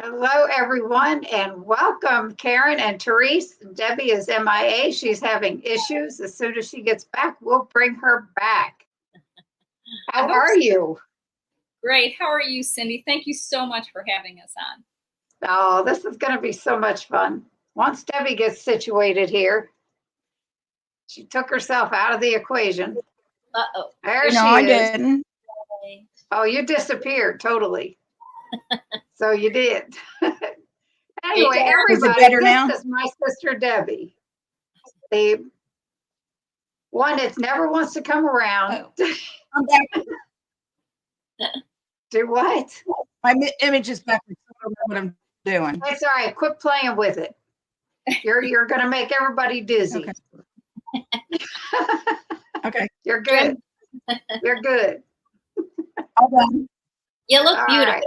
Hello, everyone, and welcome, Karen and Therese. Debbie is MIA. She's having issues. As soon as she gets back, we'll bring her back. How are you? Great. How are you, Cindy? Thank you so much for having us on. Oh, this is going to be so much fun. Once Debbie gets situated here, she took herself out of the equation. Uh-oh. There she I is. didn't. Oh, you disappeared totally. So you did. Anyway, everybody, this is my sister Debbie. The one that never wants to come around. I'm back. Do what? My image is back. I don't know what I'm doing. It's all right. Quit playing with it. You're going to make everybody dizzy. Okay. You're good. You're good. All done. You look All beautiful. right.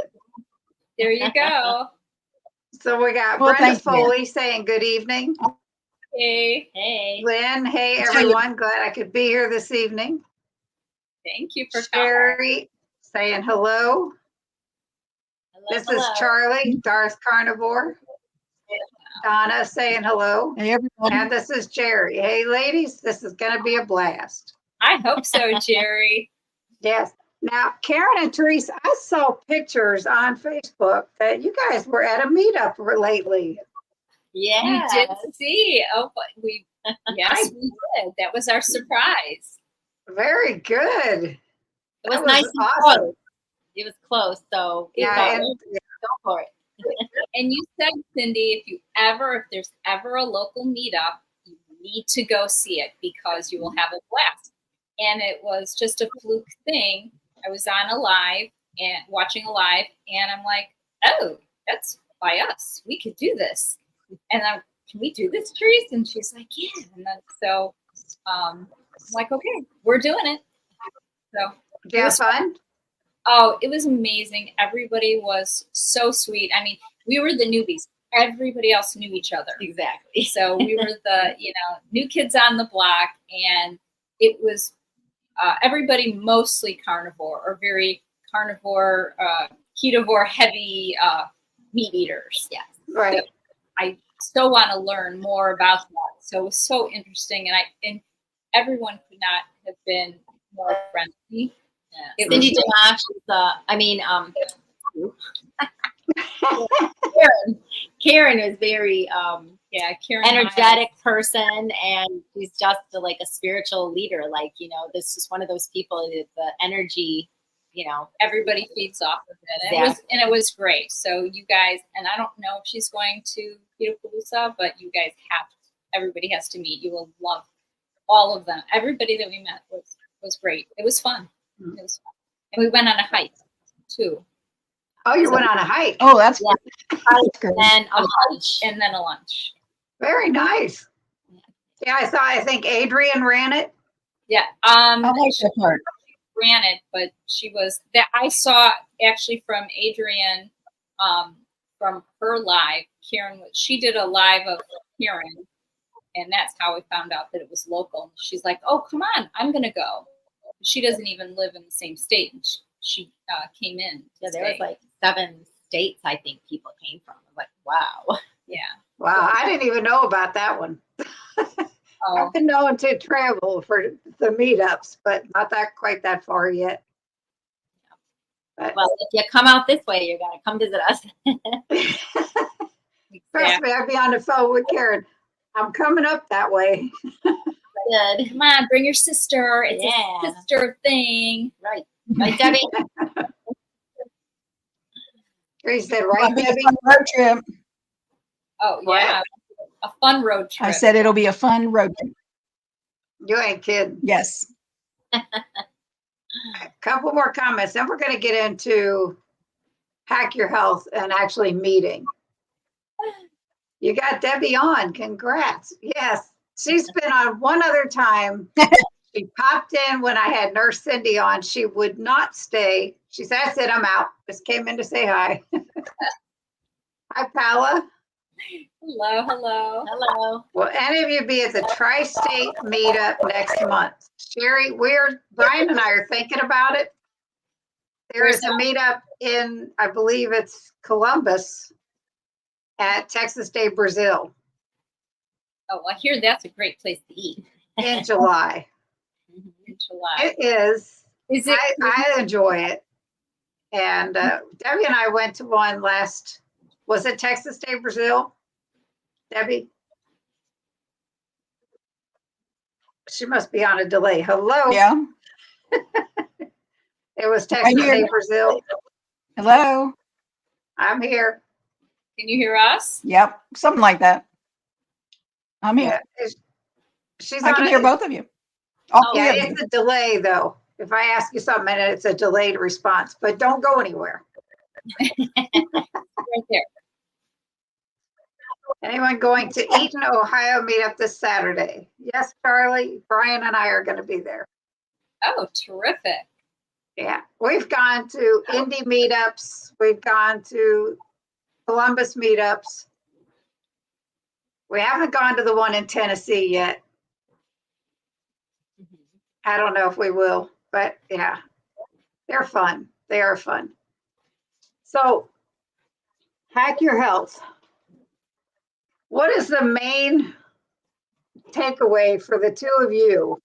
There you go. So we got Brenda Foley saying good evening. Hey. Hey. Lynn, hey everyone. Glad I could be here this evening. Thank you for Sherry saying hello. This is Charlie, Darth Carnivore. Donna saying hello. Hey everyone. And this is Jerry. Hey ladies, this is going to be a blast. I hope so, Jerry. Yes. Now, Karen and Therese, I saw pictures on Facebook that you guys were at a meetup lately. Yeah, we did see. Oh, yes, we did. That was our surprise. Very good. It was nice and awesome. Close. It was close, so yeah, go for it. And you said, Cindy, if there's ever a local meetup, you need to go see it because you will have a blast. And it was just a fluke thing. I was on a live and watching a live, and I'm like, oh, that's by us. We could do this. And can we do this, Therese? And she's like, yeah. And then I'm like, okay, we're doing it. So did you have fun? Oh, it was amazing. Everybody was so sweet. I mean, we were the newbies. Everybody else knew each other. Exactly. So we were the, new kids on the block, and it was everybody mostly carnivore or very carnivore, ketovore heavy meat eaters. Yes. Right. So I still want to learn more about that. So it was so interesting, and everyone could not have been more friendly. Yeah. Cindy Dimash Karen is very Karen energetic person, and she's just like a spiritual leader. Like, this is one of those people that the energy, everybody feeds off of it. And it was great. So you guys, and I don't know if she's going to Palooza, but you guys everybody has to meet. You will love all of them. Everybody that we met was great. It was fun. It was fun. And we went on a hike too. Oh, you went on a hike. Oh, that's good. And a lunch. And then a lunch. Very nice. Yeah, I think Adrienne ran it. Yeah. I like that part. She ran it, but she was that I saw actually from Adrienne, from her live. Karen, she did a live of Karen, and that's how we found out that it was local. She's like, "Oh, come on, I'm gonna go." She doesn't even live in the same state. And she came in. Yeah, there was like 7 states, I think, people came from. I'm like, wow. Yeah. Wow, I didn't even know about that one. I've been known to travel for the meetups, but not quite that far yet. But, well, if you come out this way, you got to come visit us. Trust me, I'd be on the phone with Karen. I'm coming up that way. Good. Come on, bring your sister. It's a sister thing. Right. Right, Debbie? He said, right, Debbie? Road trip. Oh, yeah. A fun road trip. I said it'll be a fun road trip. You ain't kidding. Yes. A couple more comments. Then we're going to get into Hack Your Health and actually meeting. You got Debbie on. Congrats. Yes. She's been on one other time. She popped in when I had Nurse Cindy on. She would not stay. She said, "I said I'm out." Just came in to say hi. Hi, Paula. Hello. Will any of you be at the Tri-State meetup next month? Sherry, Brian and I are thinking about it. There is a meetup in, I believe it's Columbus, at Texas Day Brazil Oh, I hear that's a great place to eat in July. in July. It is. Is it? I enjoy it. And Debbie and I went to one was it Texas Day Brazil? Debbie? She must be on a delay. Hello? Yeah. It was Texas hear Day you. Brazil. Hello. I'm here. Can you hear us? Yep. Something like that. I'm here. Yeah. She's I on can a, hear both of you. All three Yeah, of you. it's a delay though. If I ask you something and it's a delayed response, but don't go anywhere. Right there. Anyone going to Eaton, Ohio meetup this Saturday? Yes, Charlie, Brian and I are going to be there. Oh, terrific. Yeah, we've gone to Indy meetups. We've gone to Columbus meetups. We haven't gone to the one in Tennessee yet. I don't know if we will, but yeah, they're fun. They are fun. So, hack your health. What is the main takeaway for the two of you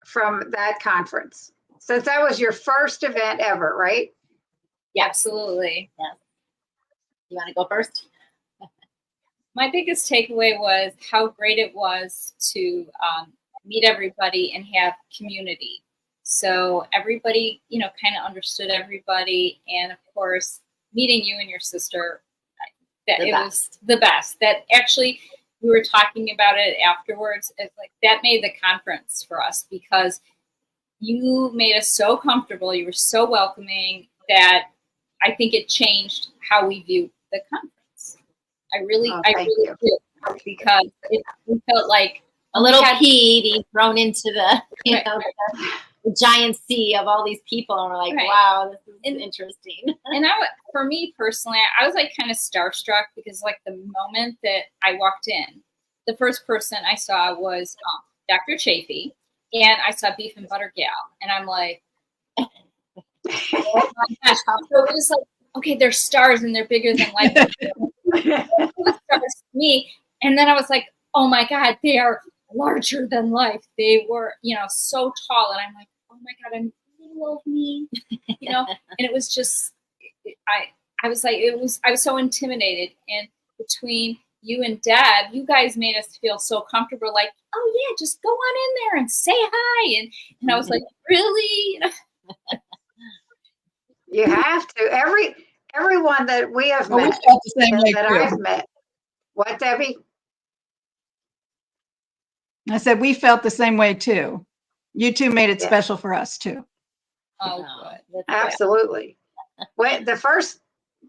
from that conference? Since that was your first event ever, right? Yeah, absolutely. Yes. You want to go first? My biggest takeaway was how great it was to meet everybody and have community. So everybody, kind of understood everybody. And of course, meeting you and your sister, was the best. That actually, we were talking about it afterwards. It's like that made the conference for us because you made us so comfortable. You were so welcoming that I think it changed how we view the conference. I really do, because we felt like a little pea being thrown into the, the giant sea of all these people, and we're like, wow, this is interesting. And for me personally, I was like kind of starstruck because like the moment that I walked in, the first person I saw was Dr. Chafee, and I saw Beef and Butter Gal, and I'm like, oh my gosh. So it was like, okay, they're stars and they're bigger than life. Stars to me. And then I was like, oh my God, they are larger than life. They were, so tall. And I'm like, oh my God, I'm little old me, and it was just, I was so intimidated. And between you and Deb, you guys made us feel so comfortable, like, oh yeah, just go on in there and say hi. And I was like, really? You have to. Everyone that we have met, We felt the same way that too. I've met. What, Debbie? I said we felt the same way too. You two made it special for us too. Oh, good. Absolutely. The first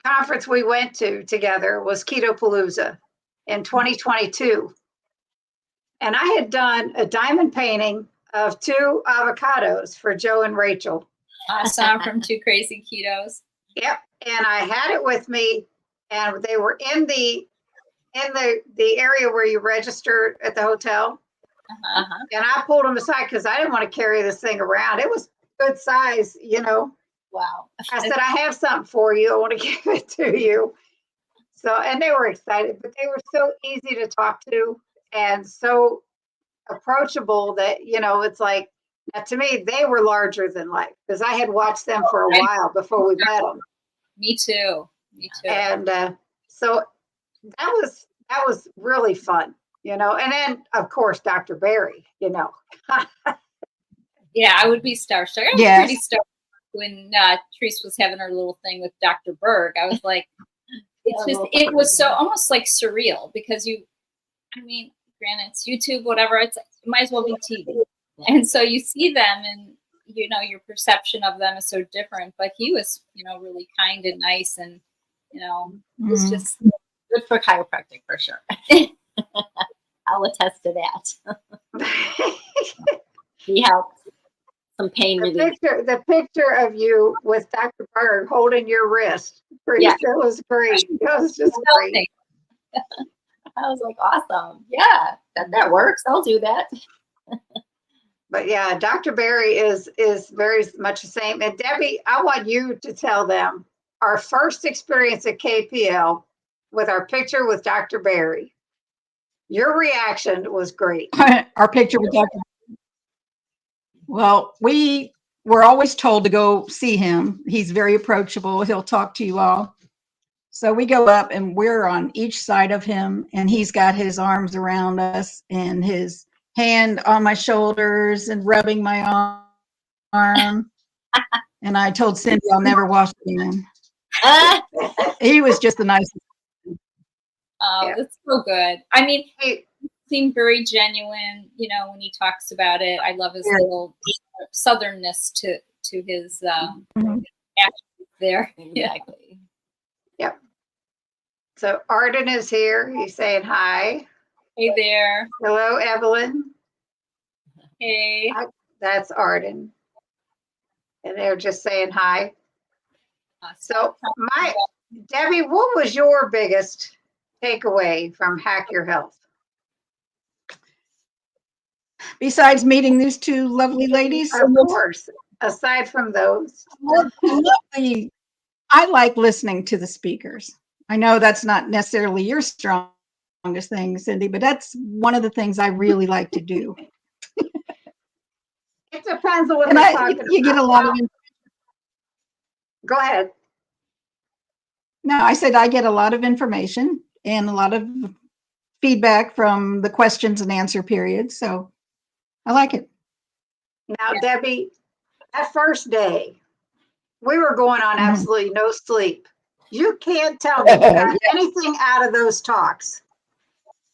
conference we went to together was Keto Palooza in 2022. And I had done a diamond painting of 2 avocados for Joe and Rachel. Awesome. From 2 Crazy Ketos. Yep. And I had it with me, and they were in the area where you register at the hotel. And I pulled them aside because I didn't want to carry this thing around. It was good size, Wow. I said, I have something for you. I want to give it to you. So, and they were excited, but they were so easy to talk to and so approachable that, it's like, now to me, they were larger than life because I had watched them for a while before we met them. Me too. And so that was really fun, and then of course, Dr. Barry, Yeah, I would be starstruck. I was pretty starstruck when Therese was having her little thing with Dr. Berg. I was like, it was so almost like surreal because granted, it's YouTube, whatever, it might as well be TV. And so you see them and, your perception of them is so different, but he was, really kind and nice and, it was just good for chiropractic for sure. I'll attest to that. He helped. Some pain relief. The picture of you with Dr. Berg holding your wrist. That was great. It was just great. I was like, awesome. Yeah, that works. I'll do that. But yeah, Dr. Barry is very much the same. And Debbie, I want you to tell them our first experience at KPL with our picture with Dr. Barry. Your reaction was great. Our picture with Dr. Well, we were always told to go see him. He's very approachable. He'll talk to you all. So we go up and we're on each side of him, and he's got his arms around us and his hand on my shoulders and rubbing my arm. And I told Cindy I'll never wash again. He was just the nicest. Oh, Yeah. that's so good. I mean, Hey, he seemed very genuine, you know, when he talks about it. I love his Yeah. little southernness to his Mhm. actions there. Yeah. Exactly. so Arden is here. He's saying hi. Hey there. Hello, Evelyn. Hey. That's Arden. And they're just saying hi. So Debbie, what was your biggest takeaway from Hack Your Health? Besides meeting these two lovely ladies, Of course, aside from those. I like listening to the speakers. I know that's not necessarily your strongest thing, Cindy, but that's one of the things I really like to do. It depends on what And they're talking you get a about. lot of, Go ahead. no, I said I get a lot of information and a lot of feedback from the questions and answer period. So I like it. Now, Debbie, that first day, we were going on Mhm. absolutely no sleep. You can't tell me you got anything out of those talks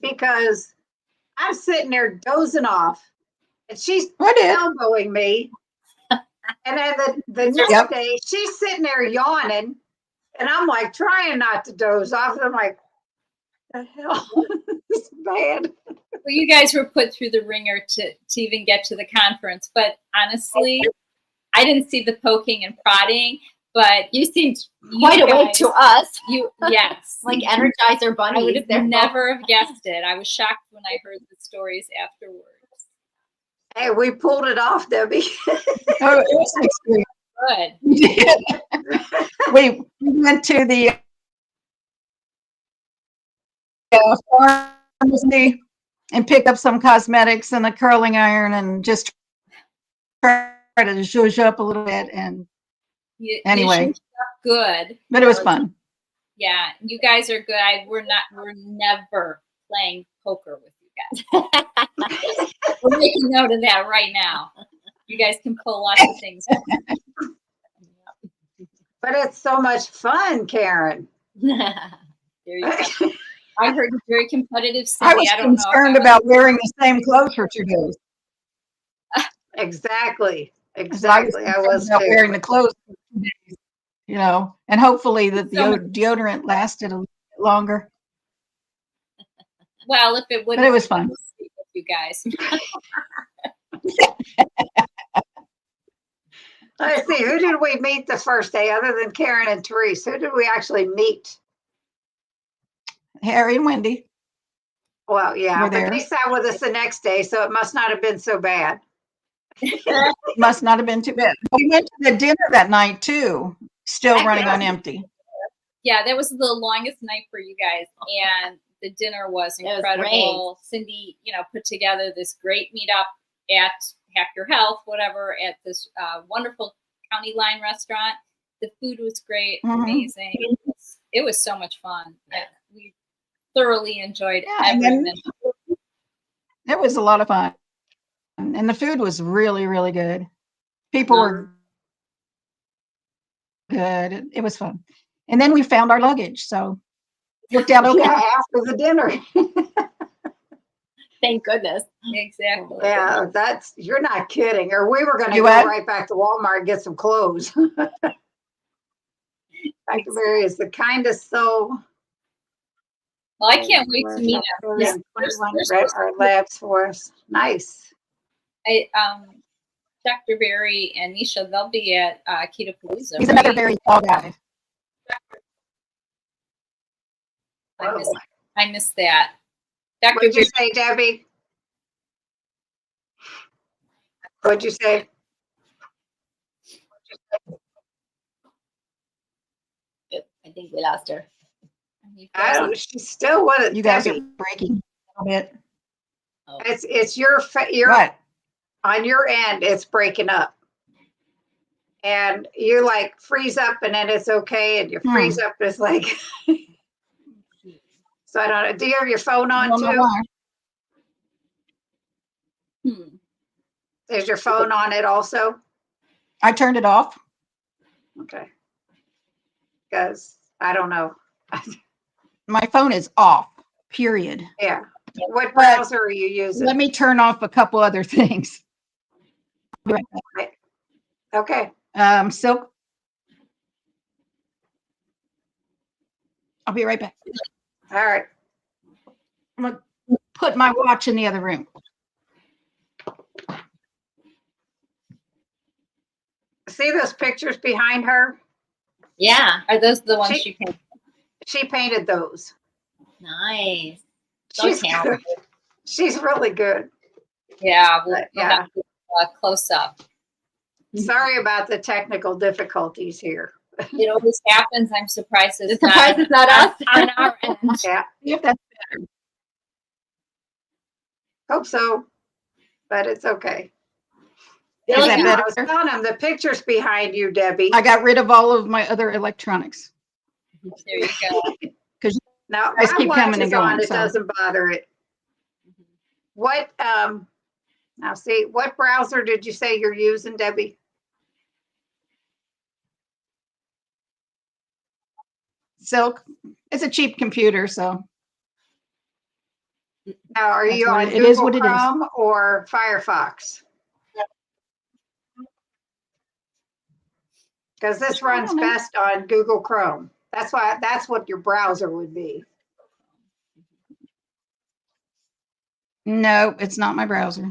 because I'm sitting there dozing off and she's I did. elbowing me. And then the next Yep. day, she's sitting there yawning and I'm like trying not to doze off. And I'm like, the hell? This is bad. Well, you guys were put through the ringer to even get to the conference, but honestly, I didn't see the poking and prodding, but You seemed quite awake to us. Yes. Like Energizer bunnies. I would have They're never have guessed it. I was shocked when I heard the stories afterwards. Hey, we pulled it off, Debbie. Oh, it was an experience. Good. We went to the pharmacy and picked up some cosmetics and a curling iron and just try to zhuzh up a little bit. And Anyway. You good. but it was fun. Yeah, you guys are good. We're never playing poker with you guys. We're making note of that right now. You guys can pull lots of things. But it's so much fun, Karen. There you go. I heard you're very competitive, I Cindy. was I don't know. concerned about wearing the same clothes for 2 days. Exactly. I was Exactly. I concerned was about too. wearing the clothes for 2 days, and hopefully that the So- deodorant lasted a little bit longer. Well, if it wouldn't, But it was fun. sleep with you guys. Let's see, who did we meet the first day other than Karen and Therese? Who did we actually meet? Harry and Wendy. Well, yeah, Were but there. they sat with us the next day, so it must not have been so bad. Must not have been too bad. We went to the dinner that night too, still running on empty. Yeah, that was the longest night for you guys, and the dinner was It was incredible. Cindy, put together this great meetup at Hack Your Health, whatever, at this wonderful County Line restaurant. The food was great, Mhm. amazing. It was so much fun. Yeah, we thoroughly enjoyed Yeah, every and minute. It was a lot of fun. And the food was really, really good. People were good. It was fun. And then we found our luggage, so it worked out okay. Yeah, after the dinner. Thank goodness. Exactly. Yeah, you're not kidding. Or we were going to You go what? right back to Walmart and get some clothes. Dr. Barry is the kindest soul. Well, I can't wait to meet them. Yeah, our labs for us. Nice. Dr. Barry and Nisha, they'll be at Ketapalooza. He's another very tall guy. I missed that. Dr. What'd you say, Debbie? What'd you say? I think we lost her. You I frozen? don't, she's still with it, You guys are Debbie. breaking a little bit. It's your What? on your end, it's breaking up. And you like freeze up and then it's okay. And you freeze up, it's like, so I don't know. Do you have your phone I on don't know too? why. Is your phone on it also? I turned it off. Okay. Because I don't know. My phone is off, period. Yeah. What But browser are you using? let me turn off a couple other things. Okay. Silk. I'll be right back. All right. I'm going to put my watch in the other room. See those pictures behind her? Yeah. Are those the ones She- she painted? She painted those. Nice. So She's talented. good. She's really good. Yeah, we'll Yeah. have to, close up. Sorry about the technical difficulties here. It always happens. I'm surprised The it's surprise is not us. on our end. Yeah. See if that's Hope so. But it's okay. Feel Is like that you- better? I was telling them the pictures behind you, Debbie. I got rid of all of my other electronics. There you go. Now, guys my keep watch coming is and going, on. It so. doesn't bother it. What, now see, what browser did you say you're using, Debbie? Silk. It's a cheap computer, so Now, are That's you what on it is, Google what it is. Chrome or Firefox? Because this I runs don't know. best on Google Chrome. That's why, that's what your browser would be. no, it's not my browser.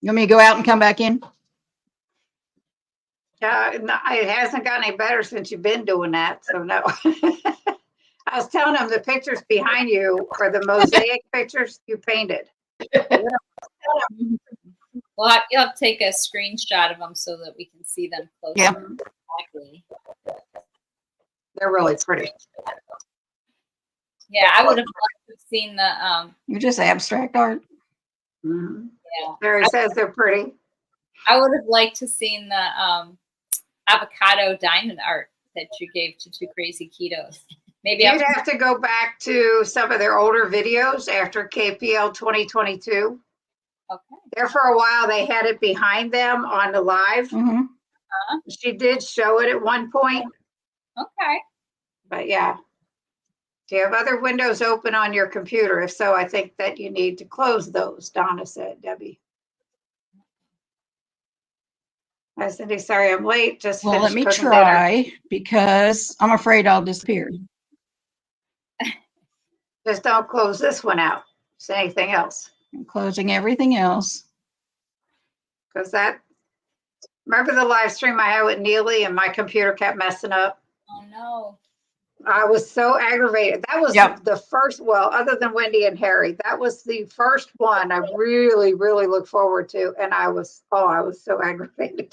You want me to go out and come back in? No, it hasn't gotten any better since you've been doing that, so no. I was telling them the pictures behind you are the mosaic pictures you painted. Well, you'll have to take a screenshot of them so that we can see them closer. Yeah. Exactly. They're really pretty. Yeah, I would have liked to have seen the You're just abstract art. Mhm. yeah. Mary says they're pretty. I would have liked to seen the avocado diamond art that you gave to Two Crazy Ketos. Maybe You'd have to go back to some of their older videos after KPL 2022. okay. There for a while, they had it behind them on the live. Hmm. She did show it at one point, Okay. but yeah. Do you have other windows open on your computer? If so, I think that you need to close those, Donna said, Debbie. Hi, Cindy. Sorry I'm late. Just Well, let finished me cooking dinner. try because I'm afraid I'll disappear. Just don't close this one out. Say anything else. I'm closing everything else. Because that, remember the live stream I had with Neely and my computer kept messing up? Oh no. I was so aggravated. That was Yep. the first, well, other than Wendy and Harry, that was the first one I really, really look forward to. And I was so aggravated.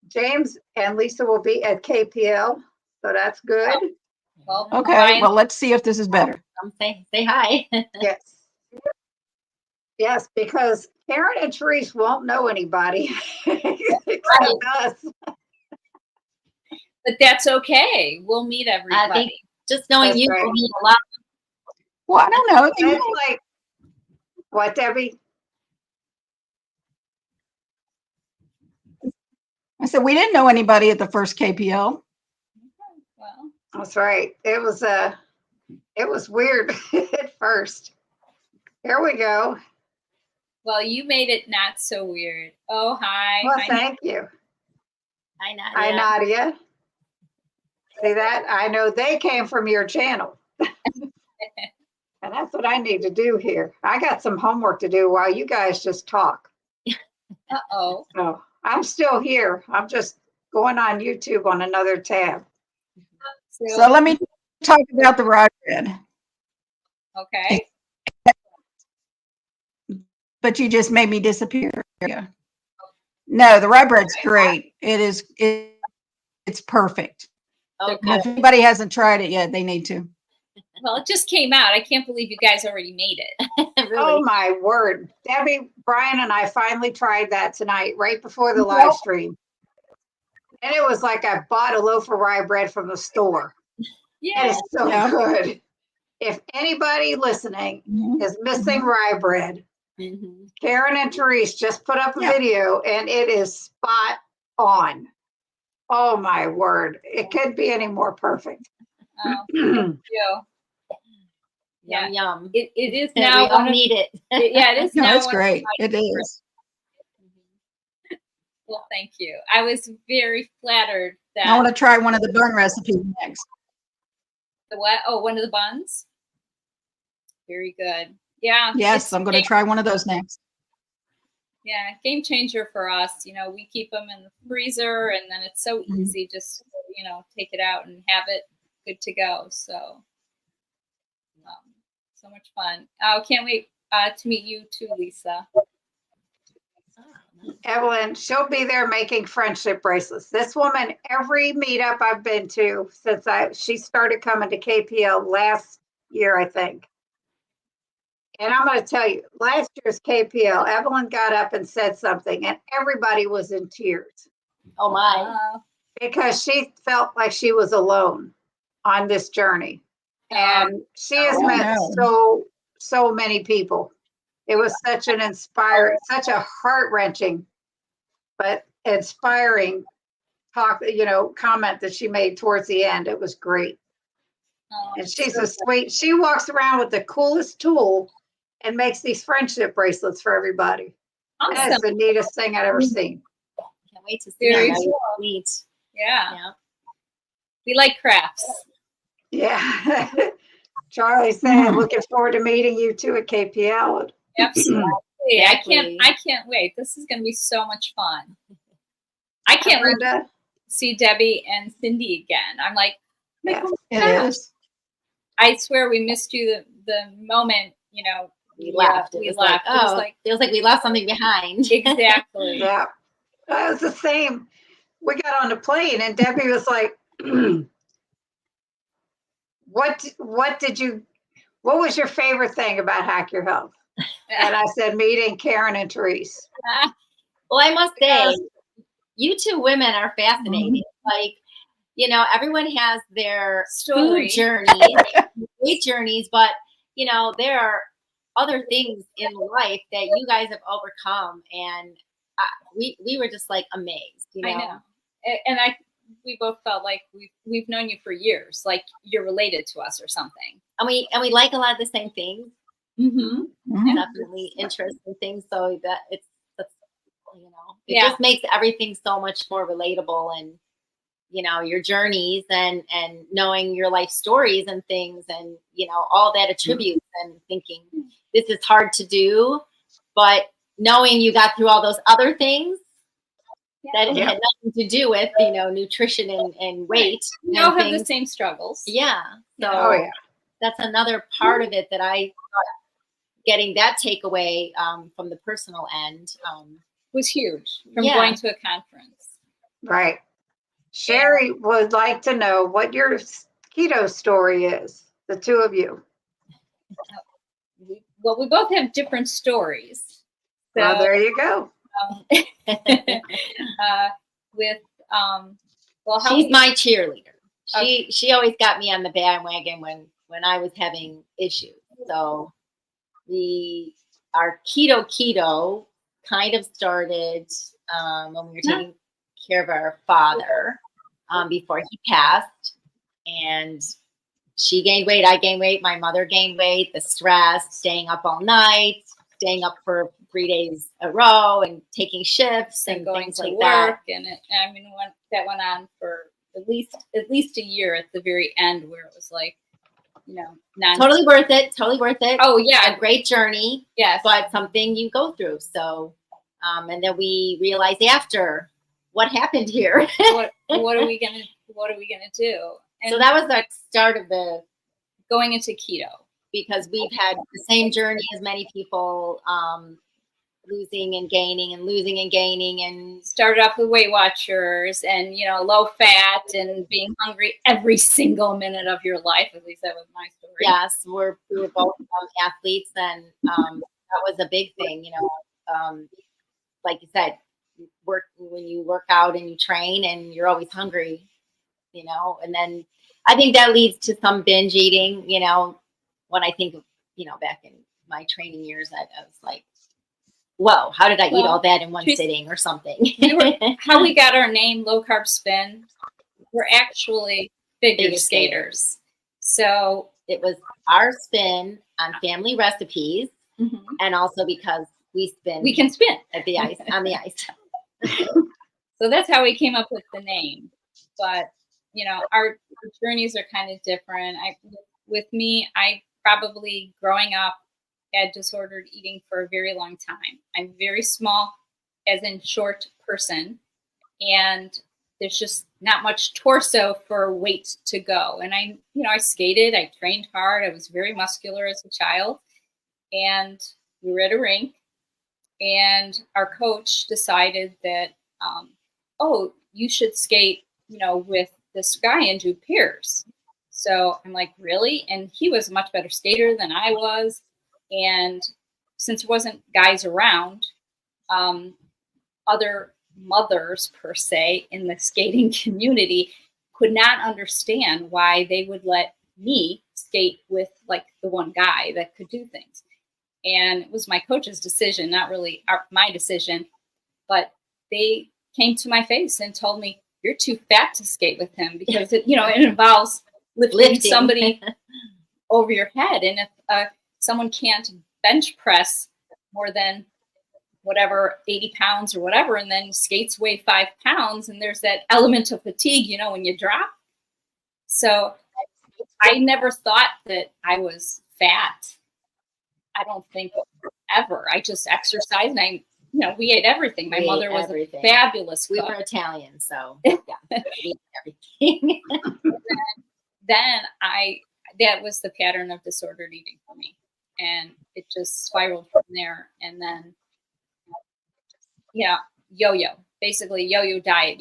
James and Lisa will be at KPL, so that's good. Well, Okay, Ryan, well, let's see if this is better. Come say hi. Yes. Yes, because Karen and Therese won't know anybody except us. but that's okay. We'll meet everybody. I think just knowing That's you right. will mean a lot. Well, I don't know. It's like, what, Debbie? I said we didn't know anybody at the first KPL. Well, That's right. It was weird at first. Here we go. well, you made it not so weird. Oh, hi. Well, Hi. thank you. Hi, Nadia. Hi, Nadia. See that? I know they came from your channel. And that's what I need to do here. I got some homework to do while you guys just talk. Uh-oh. So I'm still here. I'm just going on YouTube on another tab. So let me talk about the rye bread. Okay. But you just made me disappear. Yeah. No, the rye bread's great. It's perfect. Oh, If good. anybody hasn't tried it yet, they need to. Well, it just came out. I can't believe you guys already made it. Oh Really? my word. Debbie, Brian, and I finally tried that tonight, right before the Yep. live stream. And it was like I bought a loaf of rye bread from the store. It Yeah. is so Yeah. good. If anybody listening Mhm. is missing rye bread, Mhm. Karen and Therese just put up a Yeah. video and it is spot on. Oh my word. It could be any more perfect. Oh, thank you. Yeah. Yum, yum. It is We now all one of need it. yeah, it is No, now it's one of great. my It favorites. is. Well, thank you. I was very flattered I that want to try one of the bun recipes next. the what? Oh, one of the buns. Very good. Yeah. Yes, I'm going to try one of those next. Yeah, game changer for us. You know, we keep them in the freezer, and then it's so Mhm. easy. Just take it out and have it good to go. So, so much fun. Oh, can't wait to meet you too, Lisa. Oh, nice. Evelyn, she'll be there making friendship bracelets. This woman, every meetup I've been to since she started coming to KPL last year, I think. And I'm going to tell you, last year's KPL, Evelyn got up and said something, and everybody was in tears Oh my. because she felt like she was alone on this journey. And she has Oh, met no. so many people. It was such an inspiring, such a heart-wrenching, but inspiring talk, comment that she made towards the end. It was great. And she's a sweet, she walks around with the coolest tool and makes these friendship bracelets for everybody. That's Awesome. the neatest thing I've ever seen. Can't wait to see Very that. cool. Sweet. Yeah. Yeah. We like crafts. Yeah. Charlie said, looking forward to meeting you too at KPL. Absolutely. Exactly. I can't wait. This is going to be so much fun. I can't wait to Brenda? see Debbie and Cindy again. I'm like, Yeah. It is. I swear we missed you the moment, We left. It we was left. like, It was oh, like, feels like we left something behind. exactly. Yeah. That was the same. We got on the plane and Debbie was like, what was your favorite thing about Hack Your Health? And I said, meeting Karen and Therese. Well, I must say, Because- you two women are fascinating. Like, everyone has their Story. food journeys, weight journeys, but there are other things in life that you guys have overcome, and we were just like amazed. I know. And we both felt like we've known you for years, like you're related to us or something. and we like a lot of the same things. Mm-hmm. Mhm. Definitely interest in things, so that it Yeah. just makes everything so much more relatable, and your journeys and knowing your life stories and things, and all that attributes, and thinking this is hard to do, but knowing you got through all those other things that Yeah. had nothing to do with nutrition and weight. We all and have the things. same struggles. Yeah, so Oh, yeah. that's another part of it that I thought getting that takeaway from the personal end. Was huge from Yeah. going to a conference. Right. Sherry would like to know what your keto story is, the two of you. We both have different stories. So, Well, there you go. with She's my cheerleader. She always got me on the bandwagon when I was having issues. So our keto kind of started when we were taking care of our father before he passed, and she gained weight, I gained weight, my mother gained weight, the stress, staying up all night, staying up for 3 days a row, and taking shifts and going things to like work, that. and that went on for at least a year at the very end, where it was like, Totally worth it. Totally worth it. Oh yeah, A great journey, yes. but something you go through. So, and then we realized after what happened here. what are we gonna do? And So that was the start of going into keto. because we've had the same journey as many people. losing and gaining and losing and gaining, and started off with Weight Watchers and, you know, low fat and being hungry every single minute of your life. At least that was my story. yes, we were both athletes, and that was a big thing, you know. Like you said, when you work out and you train and you're always hungry, you know, and then I think that leads to some binge eating, you know. When I think of, you know, back in my training years, I was like, whoa, how did I eat all that in one sitting or something? How we got our name, Low Carb Spin, we're actually figure skaters. So it was our spin on family recipes, and also because we can spin at the ice on the ice. So that's how we came up with the name. But, you know, our journeys are kind of different. With me, I probably growing up had disordered eating for a very long time. I'm very small, as in short person, and there's just not much torso for weight to go. And I skated, I trained hard, I was very muscular as a child, and we were at a rink, and our coach decided that, oh, you should skate, you know, with this guy and do pairs. So I'm like, really? And he was a much better skater than I was. And since there wasn't guys around, other mothers per se in the skating community could not understand why they would let me skate with like the one guy that could do things. And it was my coach's decision, not really my decision, but they came to my face and told me, you're too fat to skate with him, because it involves lifting somebody over your head. And if someone can't bench press more than whatever, 80 pounds or whatever, and then skates weigh 5 pounds, and there's that element of fatigue, you know, when you drop. So I never thought that I was fat. I don't think ever. I just exercised, and we ate everything. My mother was a fabulous cook. We were Italian, so yeah, we ate everything. Then that was the pattern of disordered eating for me. And it just spiraled from there. And then, basically yo-yo diet,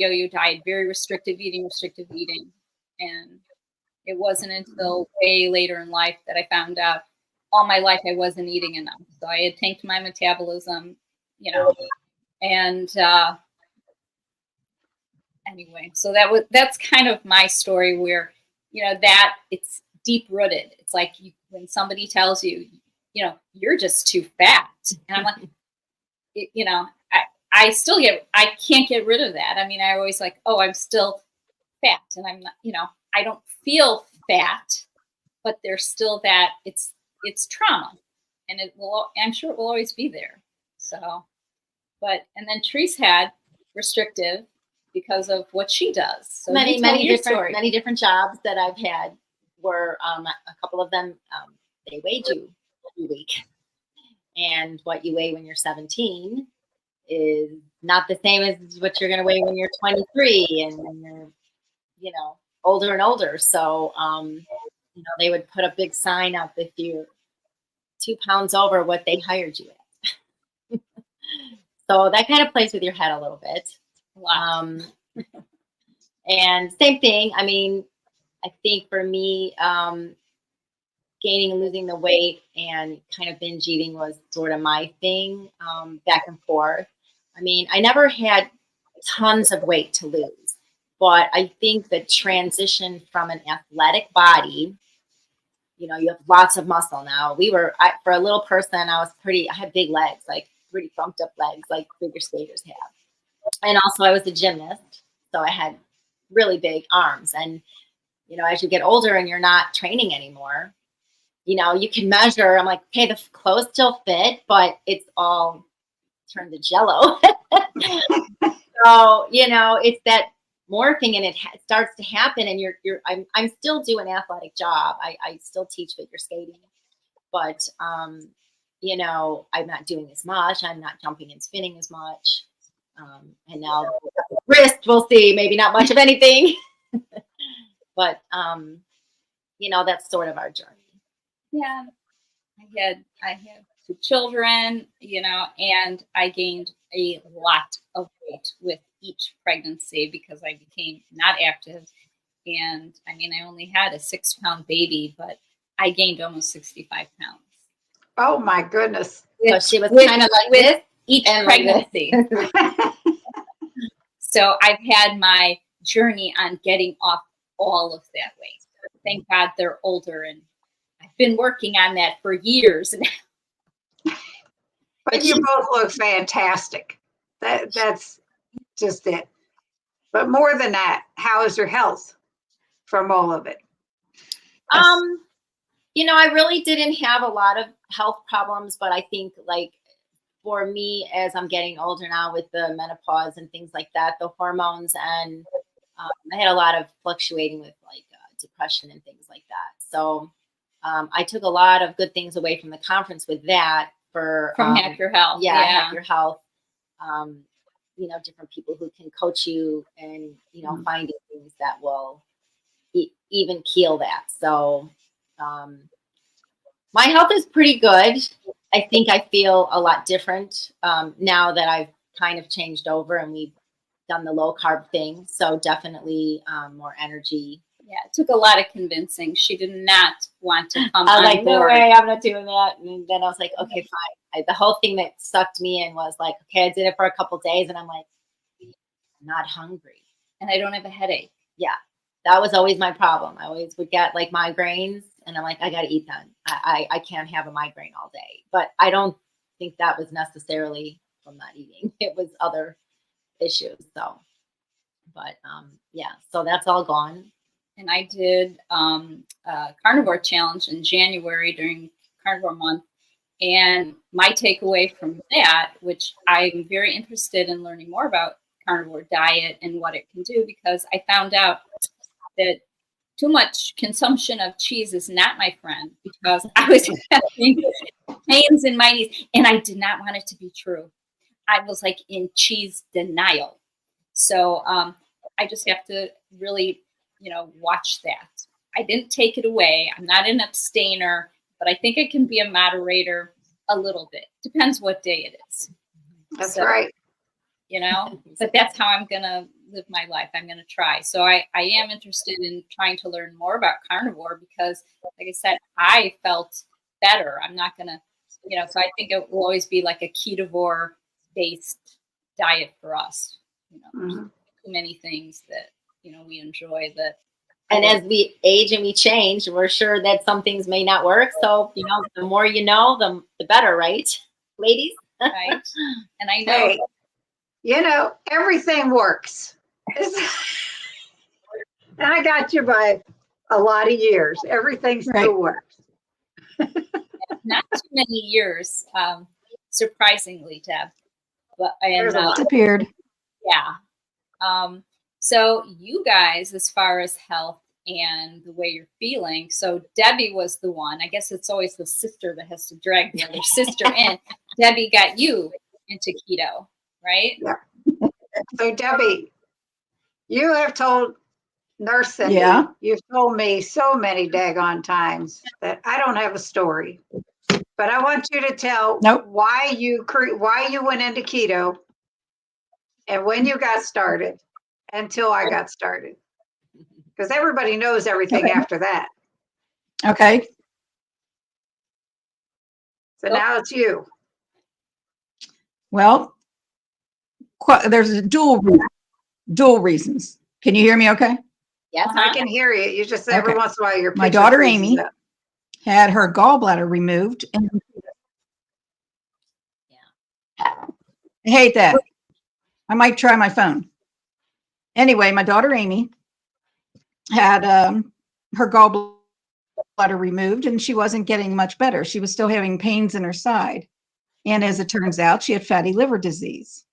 very restrictive eating. And it wasn't until way later in life that I found out all my life I wasn't eating enough. So I had tanked my metabolism, and anyway, so that's kind of my story where, that it's deep rooted. It's like when somebody tells you, you're just too fat. And I'm like, I can't get rid of that. I mean, I always like, oh, I'm still fat, and I'm not, I don't feel fat, but there's still that it's trauma, and I'm sure it will always be there. So, and then Therese had restrictive because of what she does. So many different jobs that I've had were, a couple of them, they weighed you every week. And what you weigh when you're 17 is not the same as what you're going to weigh when you're 23 and when you're, older and older. So, they would put a big sign up if you're 2 pounds over what they hired you at. So that kind of plays with your head a little bit. Wow. And same thing. I mean, I think for me, gaining and losing the weight and kind of binge eating was sort of my thing, back and forth. I mean, I never had tons of weight to lose, but I think the transition from an athletic body, you have lots of muscle now. For a little person, I had big legs, like pretty pumped up legs, like figure skaters have. And also I was a gymnast, so I had really big arms. And, as you get older and you're not training anymore, you can measure. I'm like, okay, the clothes still fit, but it's all turned to jello. So, it's that morphing, and it starts to happen. And I'm still doing an athletic job. I still teach figure skating, but, I'm not doing as much. I'm not jumping and spinning as much. And now wrist, we'll see, maybe not much of anything, but, that's sort of our journey. Yeah. I had 2 children, and I gained a lot of weight with each pregnancy because I became not active. And I mean, I only had a 6-pound baby, but I gained almost 65 pounds. Oh my goodness. So she was with- kind of like with this Each and like this. pregnancy. So I've had my journey on getting off all of that weight. Thank God they're older, and I've been working on that for years. But you both look fantastic. That's just it. But more than that, how is your health from all of it? I really didn't have a lot of health problems, but I think like for me, as I'm getting older now with the menopause and things like that, the hormones, and I had a lot of fluctuating with like depression and things like that. So I took a lot of good things away from the conference with that From Hack Your Health. Yeah, Hack Your Health. Different people who can coach you and, finding things that will even heal that. So my health is pretty good. I think I feel a lot different now that I've kind of changed over and we've done the low carb thing. So definitely more energy. Yeah, it took a lot of convincing. She did not want to come I was on like, no board. way, I'm not doing that. And then I was like, okay, fine. The whole thing that sucked me in was like, okay, I did it for a couple days and I'm like, I'm not hungry. And I don't have a headache. Yeah, that was always my problem. I always would get like migraines and I'm like, I got to eat then. I can't have a migraine all day. But I don't think that was necessarily from not eating. It was other issues. So, but so that's all gone. And I did a carnivore challenge in January during carnivore month. And my takeaway from that, which I'm very interested in learning more about carnivore diet and what it can do, because I found out that too much consumption of cheese is not my friend, because I was having pains in my knees and I did not want it to be true. I was like in cheese denial. So I just have to really watch that. I didn't take it away. I'm not an abstainer, but I think I can be a moderator a little bit. Depends what day it is. That's right. But that's how I'm going to live my life. I'm going to try. So I am interested in trying to learn more about carnivore because, like I said, I felt better. I'm not going to, so I think it will always be like a ketovore based diet for us. There's too many things that, we enjoy that. And as we age and we change, we're sure that some things may not work. So, the more you know, the better, right, ladies? Right. And I know. Hey, everything works. And I got you by a lot of years. Everything still works. Not too many years, surprisingly, Deb. But disappeared. Yeah. So you guys, as far as health and the way you're feeling, so Debbie was the one. I guess it's always the sister that has to drag the other sister in. Debbie got you into keto, right? Yeah. So Debbie, you have told Nurse Cindy, you've told me so many daggone times that I don't have a story. But I want you to tell why you went into keto and when you got started until I got started. Because everybody knows everything after that. Okay. So now it's you. Well, there's a dual reasons. Can you hear me okay? Yes, I can hear you. You just every once in a while your My daughter Amy had her gallbladder removed. And I hate that. I might try my phone. Anyway, my daughter Amy had her gallbladder removed and she wasn't getting much better. She was still having pains in her side. And as it turns out, she had fatty liver disease.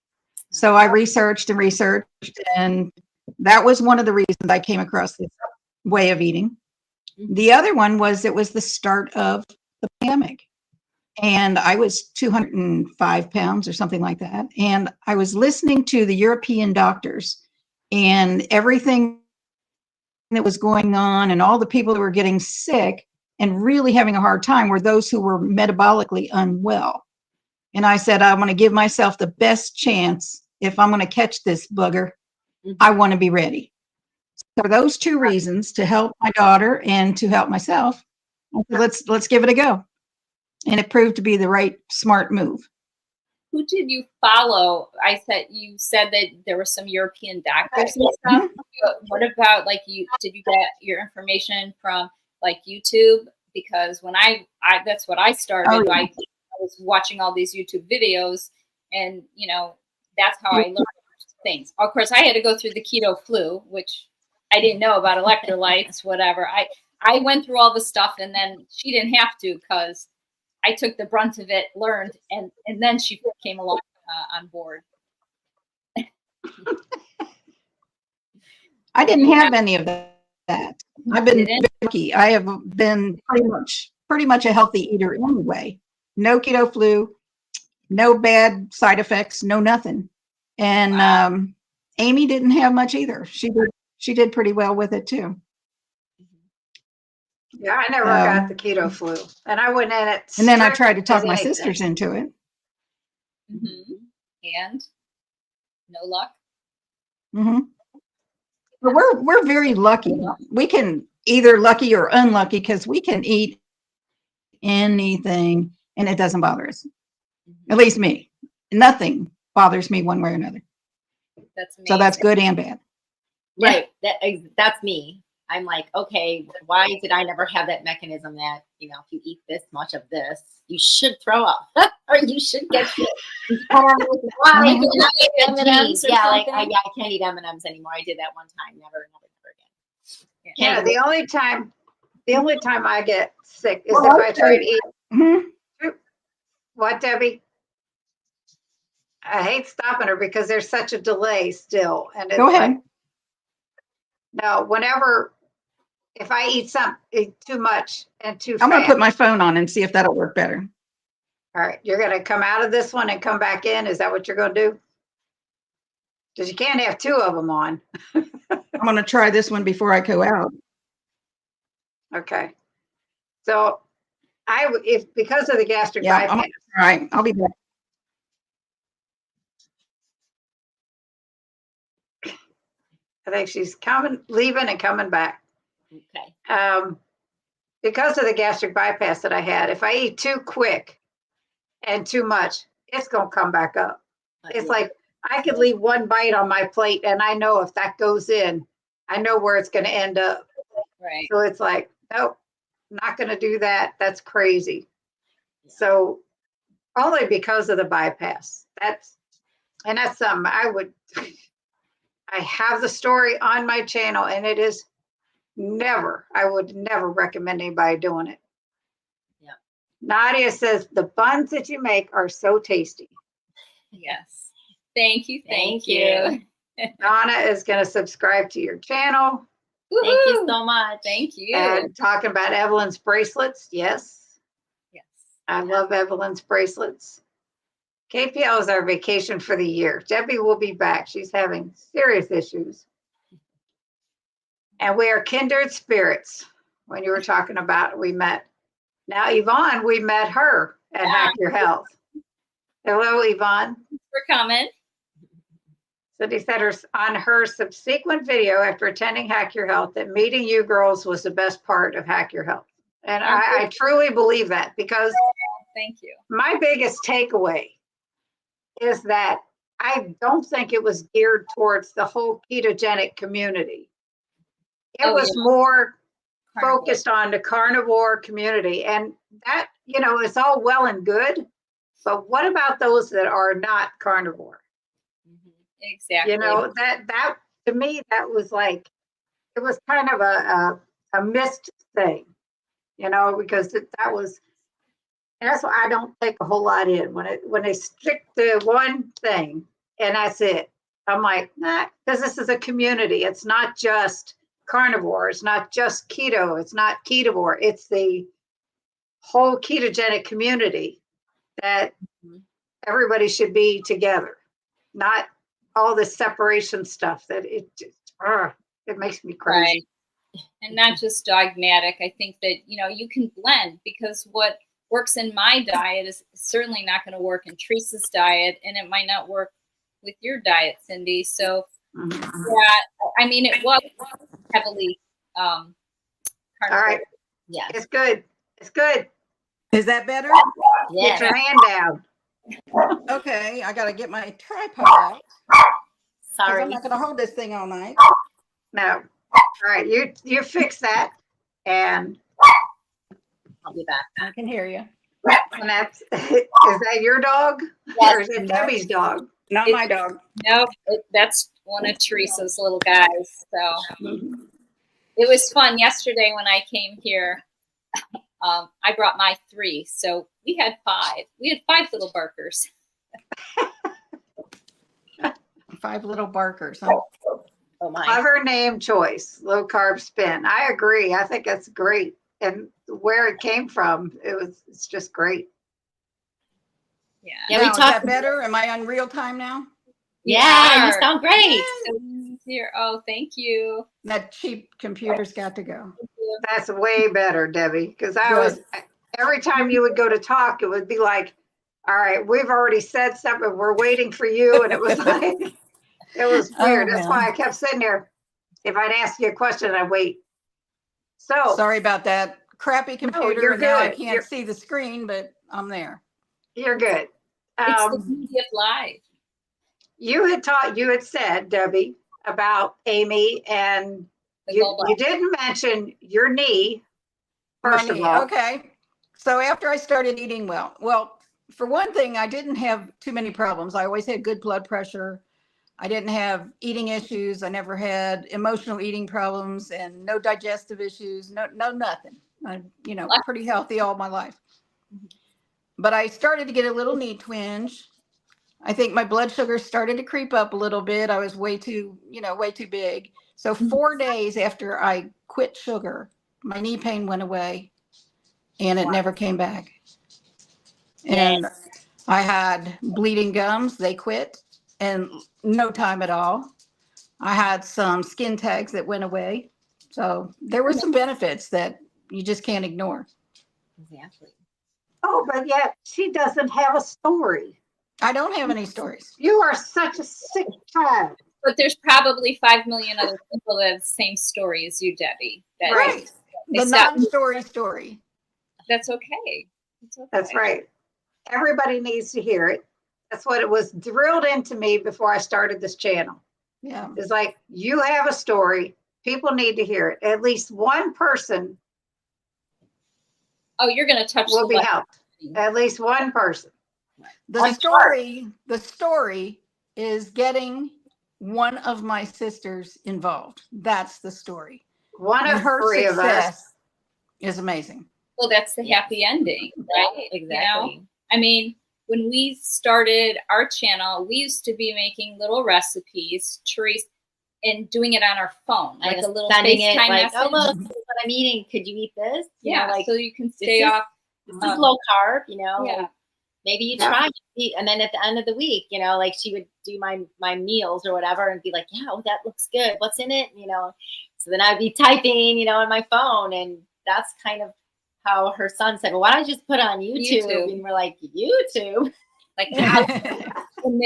So I researched, and that was one of the reasons I came across this way of eating. The other one was it was the start of the pandemic. And I was 205 pounds or something like that. And I was listening to the European doctors and everything that was going on and all the people that were getting sick. and really having a hard time were those who were metabolically unwell. And I said, I want to give myself the best chance. If I'm going to catch this booger, I want to be ready. So for those two reasons, to help my daughter and to help myself, I said, let's give it a go. And it proved to be the right, smart move. Who did you follow? You said that there were some European doctors and stuff. But what about did you get your information from like YouTube? Because when I that's what I started. Oh, yeah. I was watching all these YouTube videos, and that's how I learned things. Of course, I had to go through the keto flu, which I didn't know about electrolytes, whatever. I went through all the stuff, and then she didn't have to because I took the brunt of it, learned, and then she came along on board. I didn't have any of that. I've been lucky. I have been pretty much a healthy eater anyway. No keto flu, no bad side effects, no nothing. And Wow. Amy didn't have much either. She did pretty well with it too. Yeah, I never got the keto flu, and I went in it. And then I tried to strict talk as my anything. sisters into it. And no luck. But we're very lucky. We can either lucky or unlucky because we can eat anything and it doesn't bother us. At least me. Nothing bothers me one way or another. That's amazing. So that's good and bad. Right. That's me. I'm like, okay, why did I never have that mechanism that, if you eat this much of this, you should throw up or you should get sick. Why? M&Ms or Yeah, something? I can't eat M&Ms anymore. I did that one time. Never again. Yeah, the only time I get sick is if I try to eat. What, Debbie? I hate stopping her because there's such a delay still, and it's Go ahead. like, no, if I eat too much and too fast. I'm going to put my phone on and see if that'll work better. All right, you're going to come out of this one and come back in. Is that what you're going to do? Because you can't have two of them on. I'm going to try this one before I go out. Okay. So because of the gastric Yeah, bypass. all right, I'll be back. I think she's leaving and coming back. Okay. Because of the gastric bypass that I had, if I eat too quick and too much, it's going to come back up. It's like I could leave one bite on my plate, and I know if that goes in, I know where it's going to end up. Right. So it's like, nope, not going to do that. That's crazy. So only because of the bypass. That's something I have the story on my channel, and it is I would never recommend anybody doing it. Yeah. Nadia says the buns that you make are so tasty. Yes. Thank you. Thank you. Donna is going to subscribe to your channel. Woo-hoo. Thank you so much. Thank you. And talking about Evelyn's bracelets. Yes. Yes. I love Evelyn's bracelets. KPL is our vacation for the year. Debbie will be back. She's having serious issues. And we are kindred spirits. When you were talking about, we met. Now, Yvonne, we met her at Hack Your Health. Hello, Yvonne. Thanks for coming. Cindy said on her subsequent video after attending Hack Your Health that meeting you girls was the best part of Hack Your Health. And I truly believe that, because Thank you. my biggest takeaway is that I don't think it was geared towards the whole ketogenic community. It was more focused on the carnivore community. And that, it's all well and good, but what about those that are not carnivore? Exactly. That to me, that was like, it was kind of a missed thing, because that was, and that's why I don't take a whole lot in when they stick to one thing and that's it. I'm like, nah, because this is a community. It's not just carnivore. It's not just keto. It's not ketovore. It's the whole ketogenic community that everybody should be together, not all this separation stuff that it makes me crazy. and not just dogmatic. I think that, you can blend, because what works in my diet is certainly not going to work in Teresa's diet, and it might not work with your diet, Cindy. So, I mean, it was heavily All carnivore. right. Yes. It's good. It's good. Is that better? Get Yes. your hand down. Okay, I got to get my tripod out because Sorry. I'm not going to hold this thing all night. No. All right. You fix that. And I'll be back. I can hear you. that's, is that your dog? Yes. Or is it Debbie's dog? Not my dog. Nope, that's one of Teresa's little guys. So it was fun yesterday when I came here. I brought my 3, so we had 5. We had 5 little barkers. 5 little barkers. Huh? Oh my. Clever name choice, Low Carb Spin. I agree. I think that's great. And where it came from, it's just great. Yeah. Yeah, Now, we is talked. that better? Am I on real time now? Yeah, you are. sound great. So here. Oh, thank you. That cheap computer's got to go. That's way better, Debbie, because Good. every time you would go to talk, it would be like, all right, we've already said something. We're waiting for you. And it was like, it was weird. Oh, That's why I kept sitting there. If I'd ask you a question, I'd wait. So Sorry about that. Crappy computer. you're and now I good. can't see the screen, but I'm there. you're good. It's the beauty of live. You had said, Debbie, about Amy, and The you gallbladder. didn't mention your knee, first My of knee. all. Okay. So after I started eating well, for one thing, I didn't have too many problems. I always had good blood pressure. I didn't have eating issues. I never had emotional eating problems and no digestive issues. No, nothing. I'm, pretty healthy all my life. But I started to get a little knee twinge. I think my blood sugar started to creep up a little bit. I was way too big. So 4 days after I quit sugar, my knee pain went away and it never came back. And I had bleeding gums. They quit in no time at all. I had some skin tags that went away. So there were some benefits that you just can't ignore. Exactly. Oh, but yet she doesn't have a story. I don't have any stories. You are such a sick child. But there's probably 5 million other people that have the same story as you, Debbie. That Right. they The stop- non-story story. That's okay. It's okay. That's right. Everybody needs to hear it. That's what it was drilled into me before I started this channel. Yeah. It's like, you have a story. People need to hear it. At least one person Oh, you're going to touch will the be helped. At least one person. The story is getting one of my sisters involved. That's the story. One And of her 3 of us. success is amazing. Well, that's the happy ending, right? Exactly. I mean, when we started our channel, we used to be making little recipes, Therese, and doing it on our phone, like a little sending it FaceTime like, message. oh, look, this is what I'm eating. Could you eat this? Yeah, like, so you can stay is- off. this is low carb, Yeah. Maybe you Yeah. try it, and then at the end of the week, like she would do my meals or whatever and be like, yeah, oh, that looks good. What's in it? So then I'd be typing, on my phone, and that's kind of how her son said, well, why don't you just put it on YouTube? And we're like, YouTube? Like in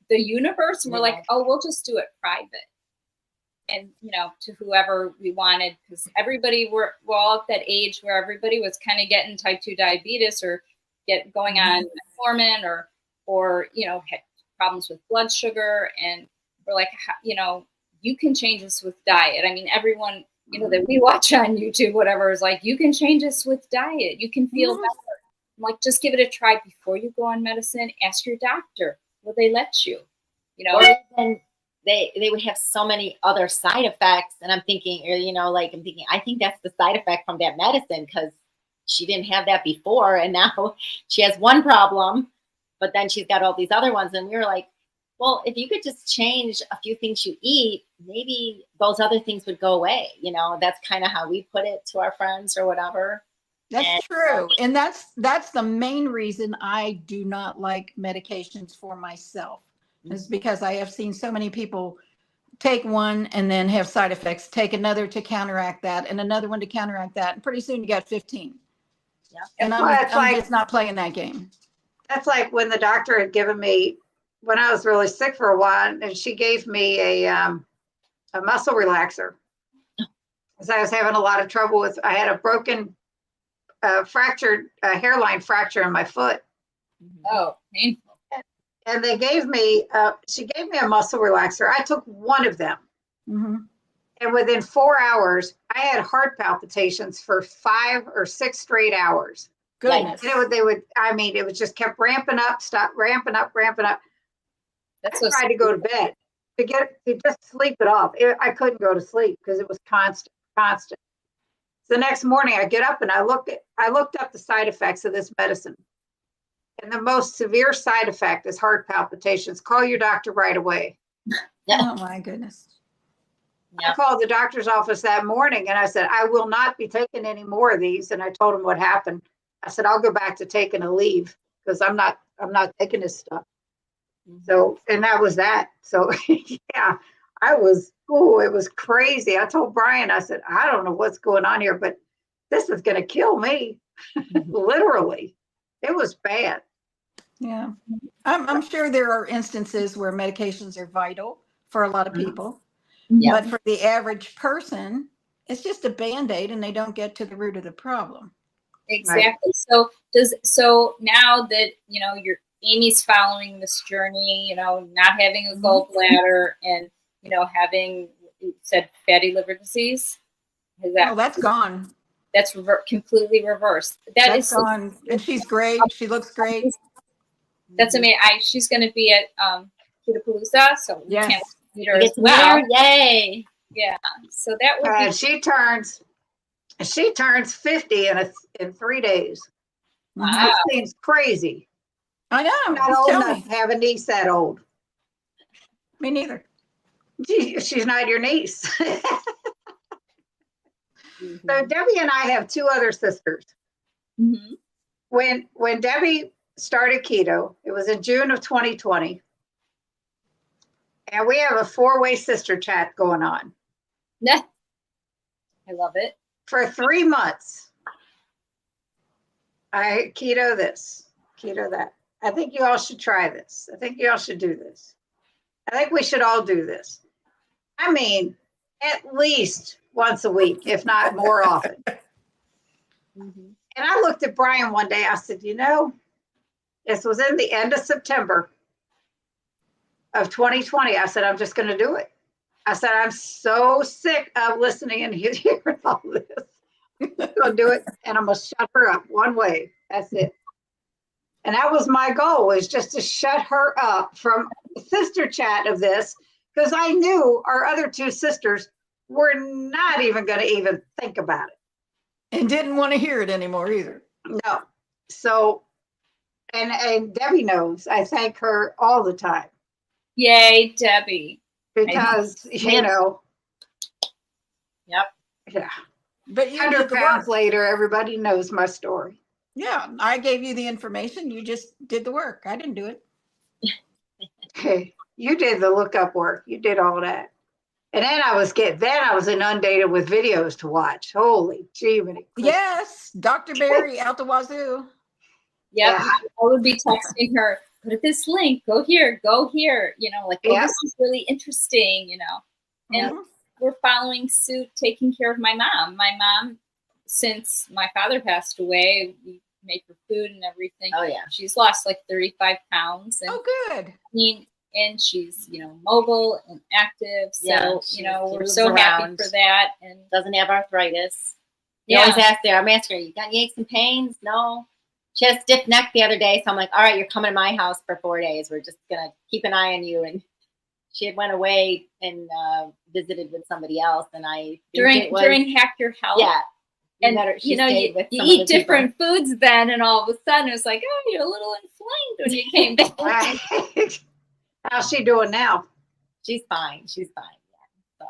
the universe, and we're like, oh, we'll just do it private. And, to whoever we wanted, because everybody, we're all at that age where everybody was kind of getting type 2 diabetes or going on metformin or had problems with blood sugar. And we're like, you can change this with diet. I mean, everyone, that we watch on YouTube, whatever, is like, you can change this with diet. You can feel better. I'm like, just give it a try before you go on medicine. Ask your doctor. Will they let you? Or even they would have so many other side effects. And I'm thinking, I think that's the side effect from that medicine, because she didn't have that before. And now she has one problem, but then she's got all these other ones. And we were like, well, if you could just change a few things you eat, maybe those other things would go away. That's kind of how we put it to our friends or whatever. That's true. And that's the main reason I do not like medications for myself, is because I have seen so many people take one and then have side effects, take another to counteract that, and another one to counteract that. And pretty soon you got 15. Yeah. And Well, it's I'm like- just not playing that game. That's like when the doctor had given me, when I was really sick for a while, and she gave me a muscle relaxer. Because I was having a lot of trouble with, I had a broken, fractured hairline fracture in my foot. Oh, painful. And they gave me, she gave me a muscle relaxer. I took one of them. Mm-hmm. And within 4 hours, I had heart palpitations for 5 or 6 straight hours. Goodness. And it was just kept ramping up, stop ramping up. That's I so tried to go to bed to just sleep it off. I couldn't go to sleep because it was constant. So the next morning I get up and I looked up the side effects of this medicine. And the most severe side effect is heart palpitations. Call your doctor right away. Oh my goodness. Yeah. I called the doctor's office that morning and I said, I will not be taking any more of these. And I told him what happened. I said, I'll go back to taking a leave because I'm not taking this stuff. So, and that was that. So yeah, it was crazy. I told Brian, I said, I don't know what's going on here, but this is going to kill me. Literally. It was bad. Yeah. I'm sure there are instances where medications are vital for a lot of people. Yeah. But for the average person, it's just a Band-Aid and they don't get to the root of the problem. Exactly. So now that Amy's following this journey, not having a gallbladder and having, you said, fatty liver disease. That's gone. That's completely reversed. That's gone, and she's great. She looks great. That's amazing. She's going to be at Kitapalooza, so we Yes. can't meet her Get as to well. meet her. Yay. Yeah. So that would be. She turns 50 in 3 days. Wow. That seems crazy. I know. I'm not Just old tell enough me. to have a niece that old. Me neither. She's not your niece. Mhm. So Debbie and I have 2 other sisters. Mhm. When Debbie started keto, it was in June of 2020. And we have a 4-way sister chat going on. I love it. For 3 months. I keto this, keto that. I think you all should try this. I think you all should do this. I think we should all do this. I mean, at least once a week, if not more often. Mhm. And I looked at Brian one day. I said, this was in the end of September of 2020. I said, I'm just going to do it. I said, I'm so sick of listening and hearing all this. I'm going to do it, and I'm going to shut her up one way. That's it. And that was my goal, was just to shut her up from the sister chat of this, because I knew our other 2 sisters were not even going to even think about it. And didn't want to hear it anymore either. No. So, and Debbie knows, I thank her all the time. Yay, Debbie. Because, Yep. yeah. But you 100 did the pounds work. later, everybody knows my story. Yeah, I gave you the information. You just did the work. I didn't do it. Hey, you did the lookup work. You did all that. And then I was inundated with videos to watch. Holy gee. Yes, Dr. Berry out the wazoo. Yep. Yeah. I would be texting her, go to this link, go here, like, oh, Yeah. this is really interesting, And Mhm. we're following suit, taking care of my mom. My mom, since my father passed away, we make her food and everything. Oh, yeah. She's lost like 35 pounds. And Oh, good. and she's, mobile and active. So, Yeah, she we're moves so happy around. for that. And Doesn't have arthritis. You yeah, always ask there, I'm asking her, you got any aches and pains? No. She had stiff neck the other day. So I'm like, all right, you're coming to my house for 4 days. We're just going to keep an eye on you. And she had went away and visited with somebody else. And I think during Hack Your Health. yeah. And She you stayed with you some of eat the people. different foods then, and all of a sudden it's like, oh, you're a little inflamed when you came back. How's she doing now? She's fine. She's fine. Yeah. So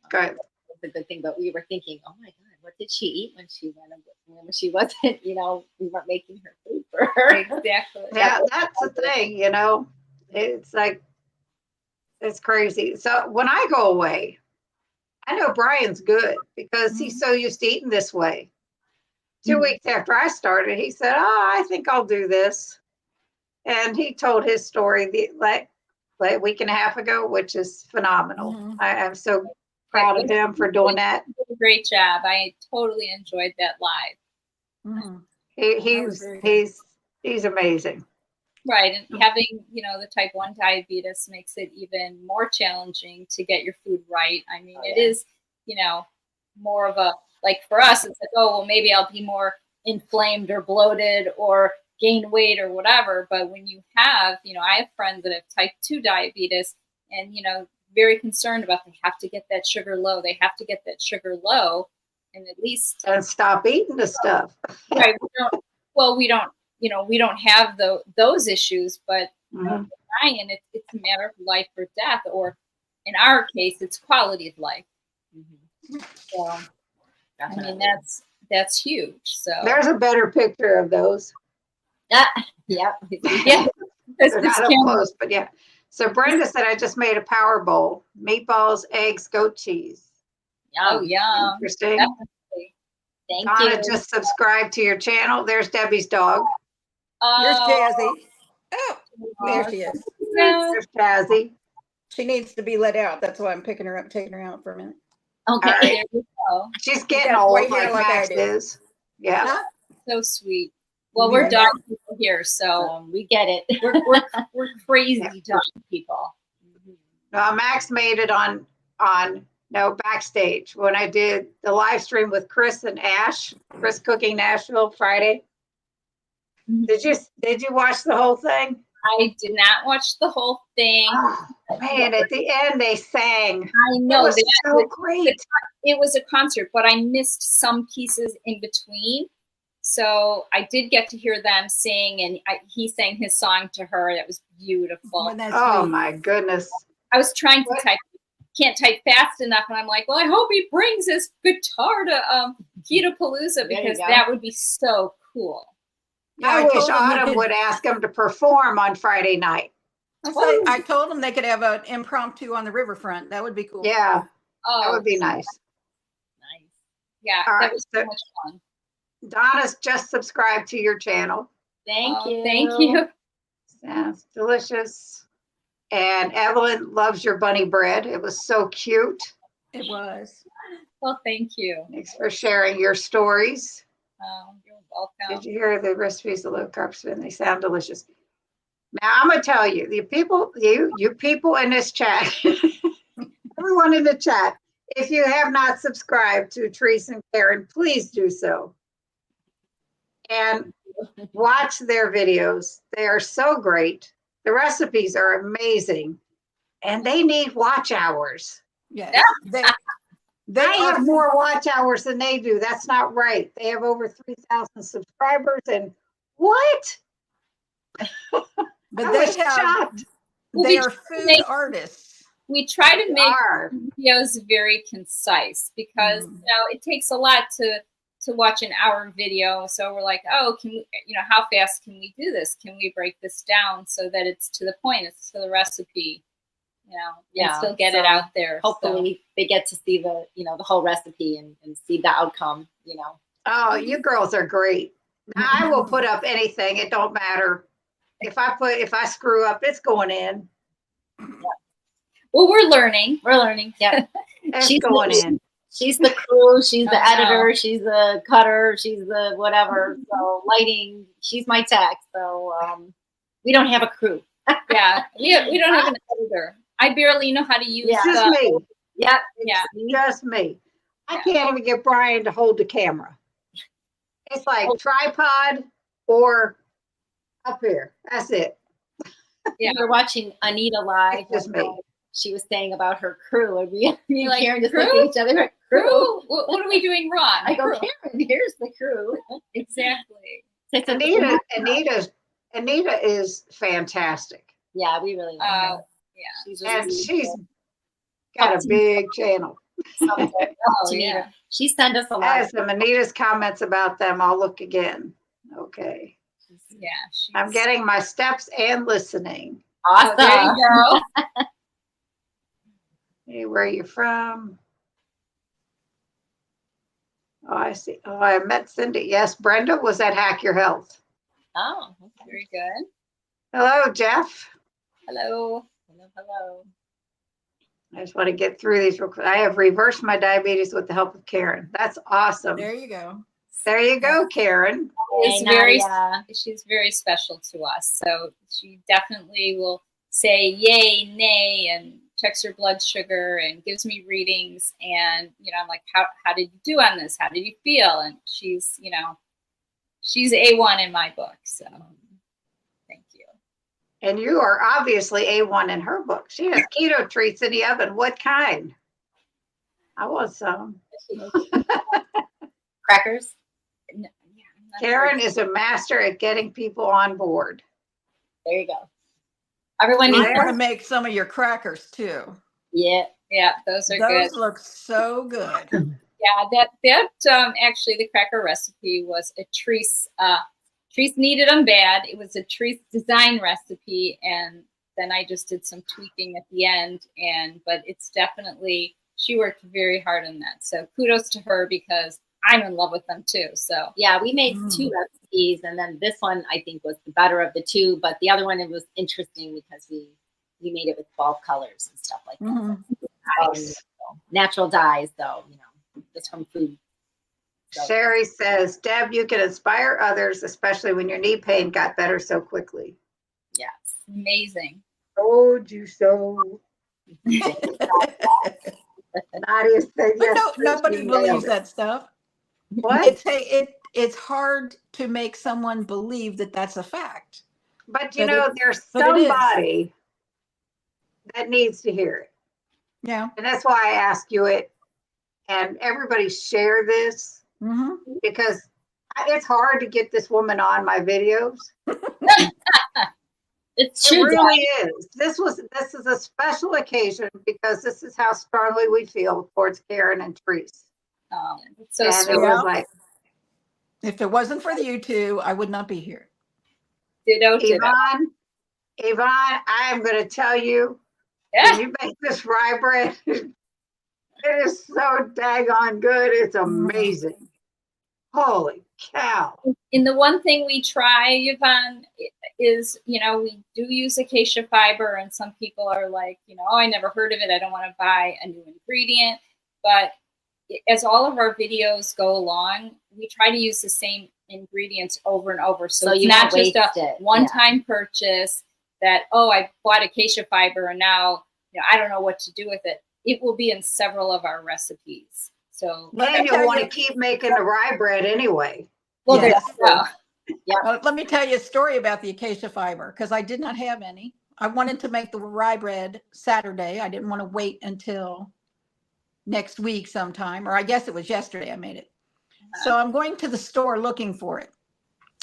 Good. it's a good thing. But we were thinking, oh my God, what did she eat when she went? When she wasn't, we weren't making her food for her. Exactly. Yeah, that's the thing, It's like, It's crazy. So when I go away, I know Brian's good because he's so used to eating this way. 2 weeks after I started, he said, "Oh, I think I'll do this." And he told his story like a week and a half ago, which is phenomenal. I am so proud of him for doing that. Great job. I totally enjoyed that live. He's amazing. Right. And having, the type 1 diabetes makes it even more challenging to get your food right. I mean, it is, more of a, like for us, it's like, oh, well, maybe I'll be more inflamed or bloated or gain weight or whatever. But when you have, I have friends that have type 2 diabetes and, very concerned about they have to get that sugar low. They have to get that sugar low and at least. And stop eating the stuff. Right. We don't have those issues, but Brian, it's a matter of life or death, or in our case, it's quality of life. So, I mean, that's huge. So there's a better picture of those. Yep. Yeah. They're not up close, but yeah. So Brenda said, I just made a power bowl: meatballs, eggs, goat cheese. Oh, yeah. Interesting. Definitely. Thank Donna you. just subscribed to your channel. There's Debbie's dog. There's Jazzy. Oh, there she is. There's Jazzy. She needs to be let out. That's why I'm picking her up, taking her out for a minute. Okay. Right. There you go. She's getting got old white hair like like I Max do. is. Yeah. Huh? So sweet. Well, we're dog people here, so We get it. we're crazy dog people. Max made it on backstage when I did the live stream with Chris and Ash, Chris Cooking Nashville Friday. Did you watch the whole thing? I did not watch the whole thing. Oh, man, at the end they sang. I know it was so great. It was a concert, but I missed some pieces in between. So I did get to hear them sing, and he sang his song to her. That was beautiful. Oh my goodness! I was trying to type, can't type fast enough, and I'm like, well, I hope he brings his guitar to Ketapalooza because that would be so cool. Yeah, I wish Autumn would ask him to perform on Friday night. I told them they could have an impromptu on the riverfront. That would be cool. Yeah, that would be nice. Nice. Yeah, all that right, was so much fun. Donna's just subscribed to your channel. Thank you. Thank you. Sounds delicious. And Evelyn loves your bunny bread. It was so cute. It was. Well, thank you. Thanks for sharing your stories. You're welcome. Did you hear the recipes of low carb spin? They sound delicious. Now I'm gonna tell you, you people in this chat, everyone in the chat, if you have not subscribed to Therese and Karen, please do so. And watch their videos. They are so great. The recipes are amazing. And they need watch hours. Yes. They have more watch hours than they do. That's not right. They have over 3,000 subscribers. And what? But I was shocked. They are food artists. We try to make videos very concise because it takes a lot to watch an hour video. So we're like, oh, can we, how fast can we do this? Can we break this down so that it's to the point, it's to the recipe, and still get it out there. Hopefully they get to see the, the whole recipe and see the outcome, Oh, you girls are great. I will put up anything. It don't matter. If I screw up, it's going in. Yeah. Well, we're learning. Yeah. She's going in. She's the crew. She's the editor. She's the cutter. She's the whatever. So lighting. She's my tech. So we don't have a crew. Yeah. We don't have an editor. I barely know how to use just me. Yep. Yeah. Just me. I can't even get Brian to hold the camera. It's like tripod or up here. That's it. Yeah. We were watching Anita live. It's just me. She was saying about her crew, and me and like, Karen just look at each other. Crew? What are we doing wrong? I go, Karen, here's the crew. Exactly. Anita is fantastic. Yeah, we really love her. Yeah. She's got a big channel. Yeah. She sent us a lot. I have some Anita's comments about them. I'll look again. Okay. Yeah. I'm getting my steps and listening. Awesome. There you go. Hey, where are you from? Oh, I see. Oh, I met Cindy. Yes, Brenda was at Hack Your Health. Oh, okay. Very good. Hello, Jeff. Hello. Hello. I just want to get through these real quick. I have reversed my diabetes with the help of Karen. That's awesome. There you go. There you go, Karen. Is she's very special to us. So she definitely will say yay, nay, and checks her blood sugar and gives me readings. And, I'm like, how did you do on this? How did you feel? And she's, she's A1 in my book. So thank you. And you are obviously A1 in her book. She has keto treats in the oven. What kind? I want some. Crackers? No, yeah, I'm not Karen sure. is a master at getting people on board. There you go. Everyone I needs want to make some of your crackers too. Yeah. Yeah, those are good. Those look so good. Yeah, that actually the cracker recipe was a Therese. Therese needed them bad. It was a Therese design recipe, and then I just did some tweaking at the end. But it's definitely, she worked very hard on that. So kudos to her because I'm in love with them too. So Yeah, we made two recipes, and then this one I think was the better of the two. But the other one, it was interesting because we made it with fall colors and stuff like that. Nice. Natural dyes, though, just from food. So, Sherry says, Deb, you can inspire others, especially when your knee pain got better so quickly. yes. amazing. Told you so. Nadia said, But yes. nobody you nailed believes it. that stuff. What? It's hard to make someone believe that that's a fact. But there's but it is. somebody that needs to hear it. Yeah. And that's why I ask you it. And everybody share this because it's hard to get this woman on my videos. It's It true. really is. This is a special occasion because this is how strongly we feel towards Karen and Therese. It's so And sweet. it was like, If it wasn't for you two, I would not be here. Ditto. Yvonne, I am going to tell you, Yeah. when you make this rye bread, it is so daggone good. It's amazing. Holy cow. And the one thing we try, Yvonne, is, we do use acacia fiber, and some people are like, oh, I never heard of it. I don't want to buy a new ingredient. But as all of our videos go along, we try to use the same ingredients over and over. So it's not just a one-time purchase that, oh, I bought acacia fiber and now, I don't know what to do with it. It will be in several of our recipes. So And you'll want to keep making the rye bread anyway. Well, Yes. Let me tell you a story about the acacia fiber because I did not have any. I wanted to make the rye bread Saturday. I didn't want to wait until next week sometime, or I guess it was yesterday I made it. So I'm going to the store looking for it.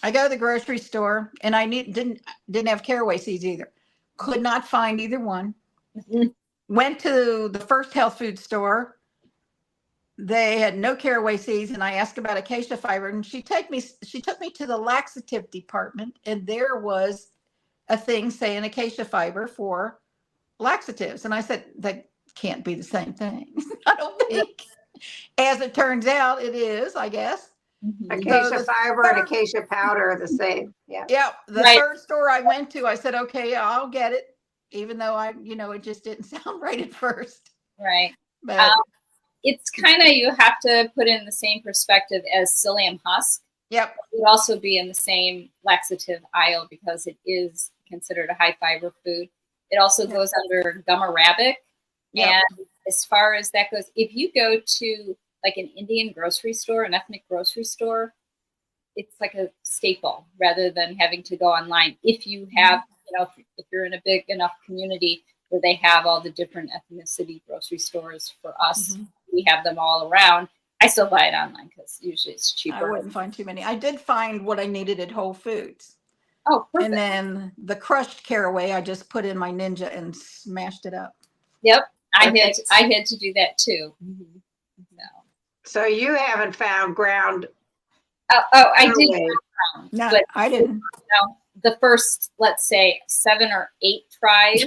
I go to the grocery store and I didn't have caraway seeds either. Could not find either one. Went to the first health food store. They had no caraway seeds, and I asked about acacia fiber, and she took me to the laxative department, and there was a thing saying acacia fiber for laxatives. And I said, that can't be the same thing. I don't think. As it turns out, it is, I guess. Acacia fiber and acacia powder are the same. Yeah. Yeah. The third store I went to, I said, okay, I'll get it. Even though it just didn't sound right at first. Right. But it's kind of, you have to put in the same perspective as psyllium husk. Yep. It would also be in the same laxative aisle because it is considered a high fiber food. It also goes under gum arabic. Yep. And as far as that goes, if you go to like an Indian grocery store, an ethnic grocery store, it's like a staple rather than having to go online. If you have, if you're in a big enough community where they have all the different ethnicity grocery stores for us, we have them all around. I still buy it online because usually it's cheaper. I wouldn't find too many. I did find what I needed at Whole Foods. Oh, perfect. And then the crushed caraway, I just put in my Ninja and smashed it up. Yep. I had to do that too. So you haven't found ground. I did. No, I didn't. No, the first, let's say, 7 or 8 tries,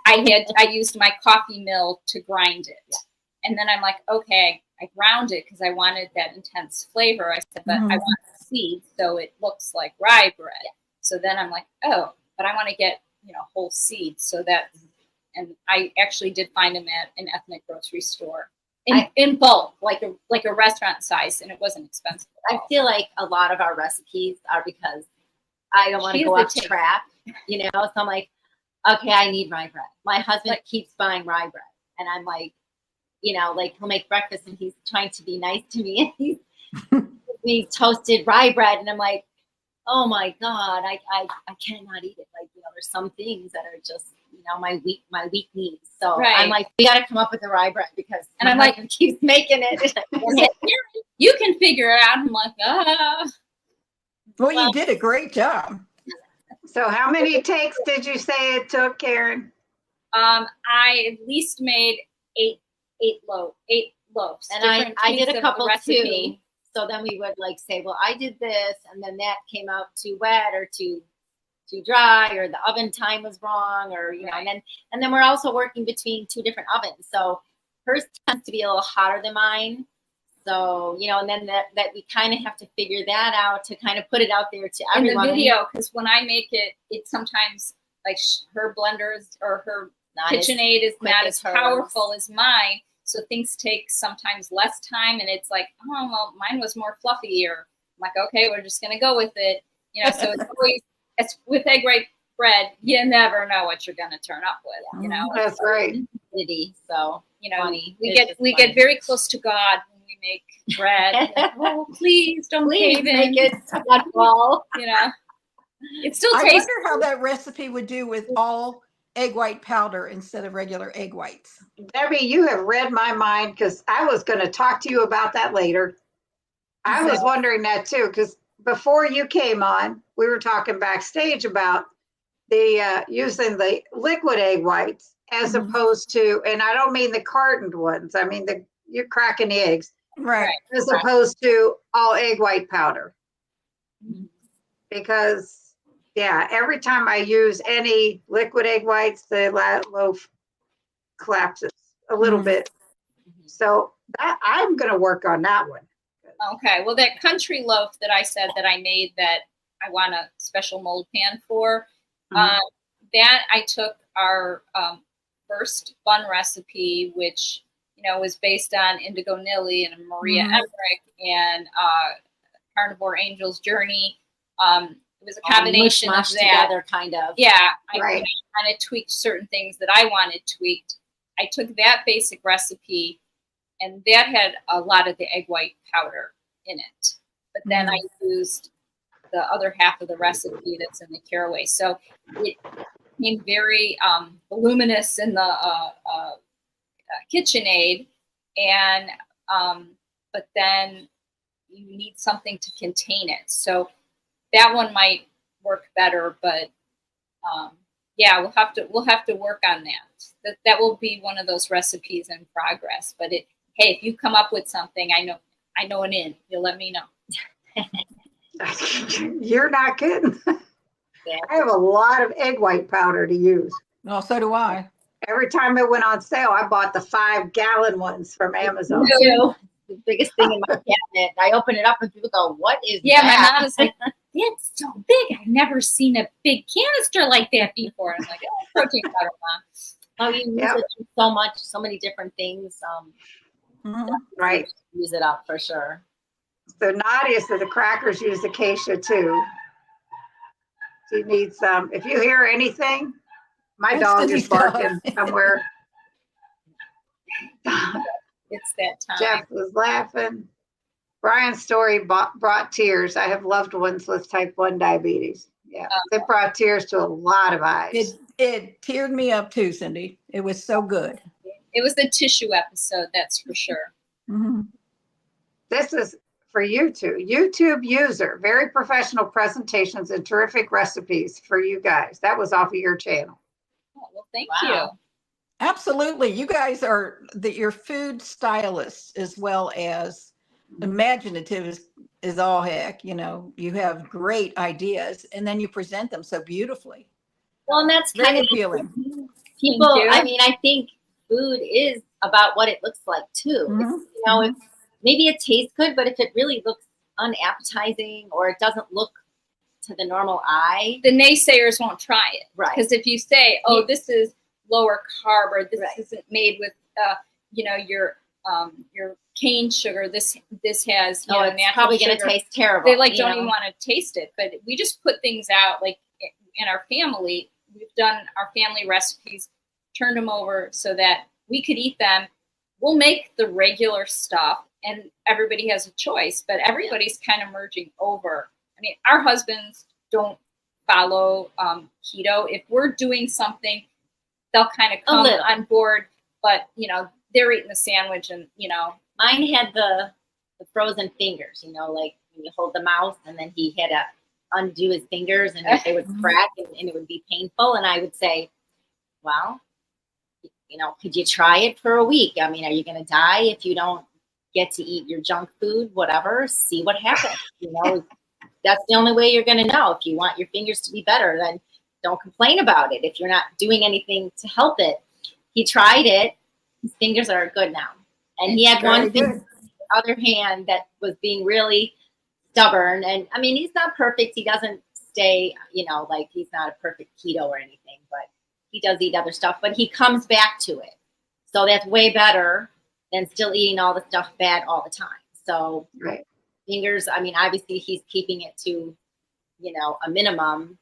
I used my coffee mill to grind it. Yeah. And then I'm like, okay, I ground it because I wanted that intense flavor. I said, but I want seeds, so it looks like rye bread. Yeah. So then I'm like, oh, but I want to get, whole seeds. So that, and I actually did find them at an ethnic grocery store in bulk, like a restaurant size, and it wasn't expensive. I feel like a lot of our recipes are because I don't want to go off track, So I'm like, okay, I need rye bread. My husband keeps buying rye bread, and I'm like, he'll make breakfast and he's trying to be nice to me, and he's toasted rye bread, and I'm like, oh my God, I cannot eat it. Like, there's some things that are just, my weak needs. So I'm like, we got to come up with a rye bread because, and I'm like, keeps making it. You can figure it out. I'm like, Well, you did a great job. So how many takes did you say it took, Karen? I at least made eight loaves. And I did a couple too. So then we would say, well, I did this, and then that came out too wet or too dry, or the oven time was wrong, or and then we're also working between 2 different ovens. So hers tends to be a little hotter than mine. So, and then that we kind of have to figure that out to kind of put it out there to everyone. In the video, because when I make it, it's sometimes like her blenders or her KitchenAid is not as powerful as mine. So things take sometimes less time, and it's like, oh, well, mine was more fluffy, or I'm like, okay, we're just going to go with it. So it's always, it's with egg white bread, you never know what you're going to turn up with, That's right. So, we get very close to God when we make bread. Oh, please don't cave in. Make it not fall. It still tastes. I wonder how that recipe would do with all egg white powder instead of regular egg whites. Debbie, you have read my mind, because I was going to talk to you about that later. I was wondering that too, because before you came on, we were talking backstage about the using the liquid egg whites as opposed to, and I don't mean the cartoned ones. I mean you're cracking the eggs, right? As opposed to all egg white powder, because. Yeah, every time I use any liquid egg whites, the loaf collapses a little bit. So that I'm going to work on that one. Okay, well, that country loaf that I said that I made that I want a special mold pan for, that I took our first bun recipe, which was based on Indigo Nilly and Maria Emmerich and Carnivore Angel's Journey. It was a combination of that. Together, kind of. Yeah, I kind of tweaked certain things that I wanted tweaked. I took that basic recipe, and that had a lot of the egg white powder in it. But then I used the other half of the recipe that's in the caraway. So it became very voluminous in the KitchenAid, and but then you need something to contain it. So that one might work better, but we'll have to work on that. That will be one of those recipes in progress. But hey, if you come up with something, I know an in. You'll let me know. You're not kidding. I have a lot of egg white powder to use. Well, so do I. Every time it went on sale, I bought the 5-gallon ones from Amazon. Me too. The biggest thing in my cabinet. I open it up and people go, "What is that?" My mom was like, "That's so big. I've never seen a big canister like that before." I'm like, "Oh, protein powder, Mom." Oh, you use it so much, so many different things. Right. Use it up for sure. So Nadia said the crackers use acacia too. She needs some. If you hear anything, my dog is barking somewhere. It's that time. Jeff was laughing. Brian's story brought tears. I have loved ones with type 1 diabetes. Yeah, it brought tears to a lot of eyes. It teared me up too, Cindy. It was so good. It was the tissue episode, that's for sure. This is for you two. YouTube user, very professional presentations and terrific recipes for you guys. That was off of your channel. Oh, well, thank you. Absolutely. You guys are your food stylists as well as imaginative is all heck. You know, you have great ideas and then you present them so beautifully. Well, and that's kind Very of appealing. people. Thank you. I mean, I think food is about what it looks like too. Mhm. It's, you know, if maybe it tastes good, but if it really looks unappetizing or it doesn't look to the normal eye, The naysayers won't try it. right? Because if you say, "Oh, this is lower carb," or "This Right. isn't made with, you know, your cane sugar. This has, you know, it's natural probably going sugar." to taste terrible. They like you don't know? even want to taste it. But we just put things out. Like in our family, we've done our family recipes, turned them over so that we could eat them. We'll make the regular stuff, and everybody has a choice. But everybody's kind of merging over. I mean, our husbands don't follow keto. If we're doing something, they'll kind of come little. on board. But you know, they're eating the sandwich, and you know, Mine had the frozen fingers, you know, like when you hold the mouse and then he had to undo his fingers and they would crack and it would be painful. And I would say, well, you know, could you try it for a week? I mean, are you going to die if you don't get to eat your junk food, whatever? See what happens. You know, that's the only way you're going to know. If you want your fingers to be better, then don't complain about it. If you're not doing anything to help it. He tried it. His fingers are good now. And he had one finger on the other hand that was being really stubborn. And I mean, he's not perfect. He doesn't stay, you know, like he's not a perfect keto or anything, but he does eat other stuff, but he comes back to it. So that's way better than still eating all the stuff bad all the time. So Right. fingers, I mean, obviously he's keeping it to, you know, a minimum.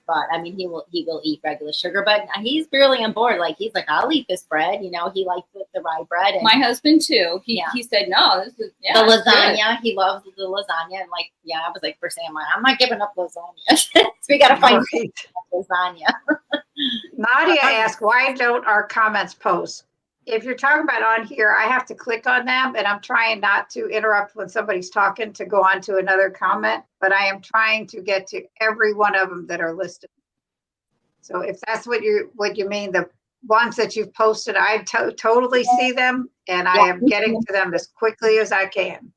But I mean, he will eat regular sugar, but he's really on board. Like he's like, I'll eat this bread. You know, he likes the rye bread. And my husband too. He said, "No, this is the lasagna. He loves the lasagna." And like, yeah, I was like, first thing I'm not giving up lasagna. So we got to find lasagna. Nadia asked, why don't our comments post? If you're talking about on here, I have to click on them, and I'm trying not to interrupt when somebody's talking to go on to another comment, but I am trying to get to every one of them that are listed. So if that's what you mean, the ones that you've posted, I totally see them, and I am getting to them as quickly as I can.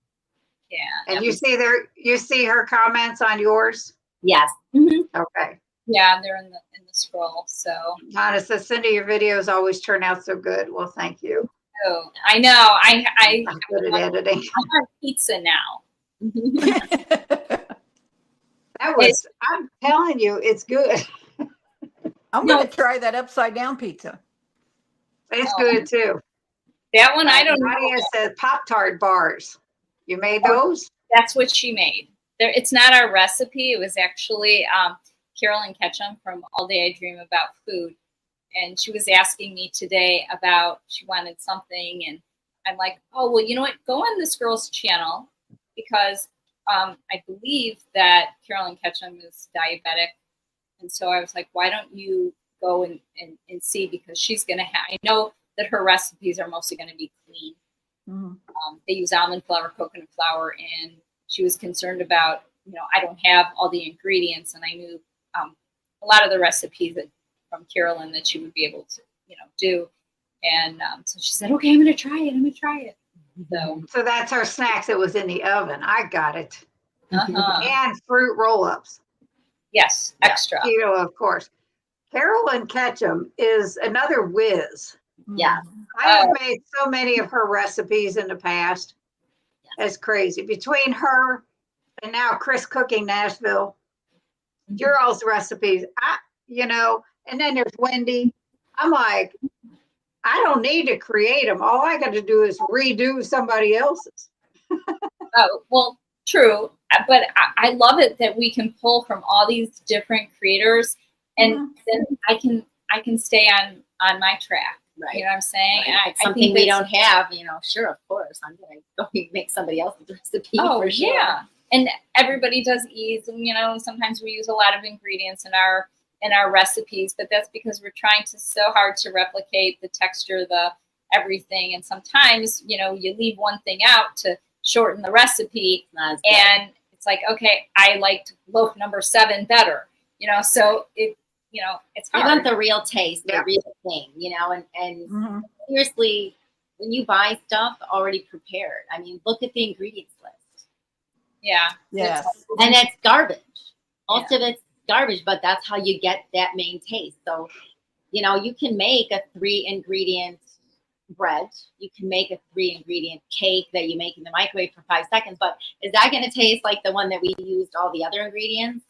Yeah. And you see her comments on yours? Yes. Okay. Yeah, they're in the scroll. So Donna says, Cindy, your videos always turn out so good. Well, thank you. oh, I know. I'm good at editing. I want pizza now. I'm telling you, it's good. I'm going to try that upside down pizza. It's good too. That one, I don't know. Nadia said Pop-Tart bars. You made those? That's what she made. It's not our recipe. It was actually Carolyn Ketchum from All Day I Dream About Food. And she was asking me today about, she wanted something. And I'm like, oh, well, you know what? Go on this girl's channel because I believe that Carolyn Ketchum is diabetic. And so I was like, why don't you go and see, because she's going to have, I know that her recipes are mostly going to be clean. They use almond flour, coconut flour, and she was concerned about, you know, I don't have all the ingredients, and I knew a lot of the recipes from Carolyn that she would be able to, you know, do. And so she said, okay, I'm going to try it. So that's our snacks. It was in the oven. I got it. And fruit roll-ups. Yes, extra. Keto, of course. Carolyn Ketchum is another whiz. Yeah. I have made so many of her recipes in the past. It's crazy. Between her and now Chris Cooking Nashville, your all's recipes, and then there's Wendy. I'm like, I don't need to create them. All I got to do is redo somebody else's. Oh, well, true. But I love it that we can pull from all these different creators, and then I can stay on my track. Right. You know what I'm saying? Right. Something we don't have, you know, sure, of course. I'm going to go make somebody else's recipe for sure. Yeah. And everybody does ease, and, you know, sometimes we use a lot of ingredients in our recipes, but that's because we're trying so hard to replicate the texture, the everything. And sometimes, you know, you leave one thing out to shorten the recipe, and it's like, okay, I liked loaf number 7 better, you know, so it's hard. You want the real taste, the real thing, you know, and seriously, when you buy stuff already prepared, I mean, look at the ingredients list. Yeah. Yes. And it's garbage. Most of it's garbage, but that's how you get that main taste. So, you know, you can make a 3-ingredient bread. You can make a 3-ingredient cake that you make in the microwave for 5 seconds, but is that going to taste like the one that we used all the other ingredients?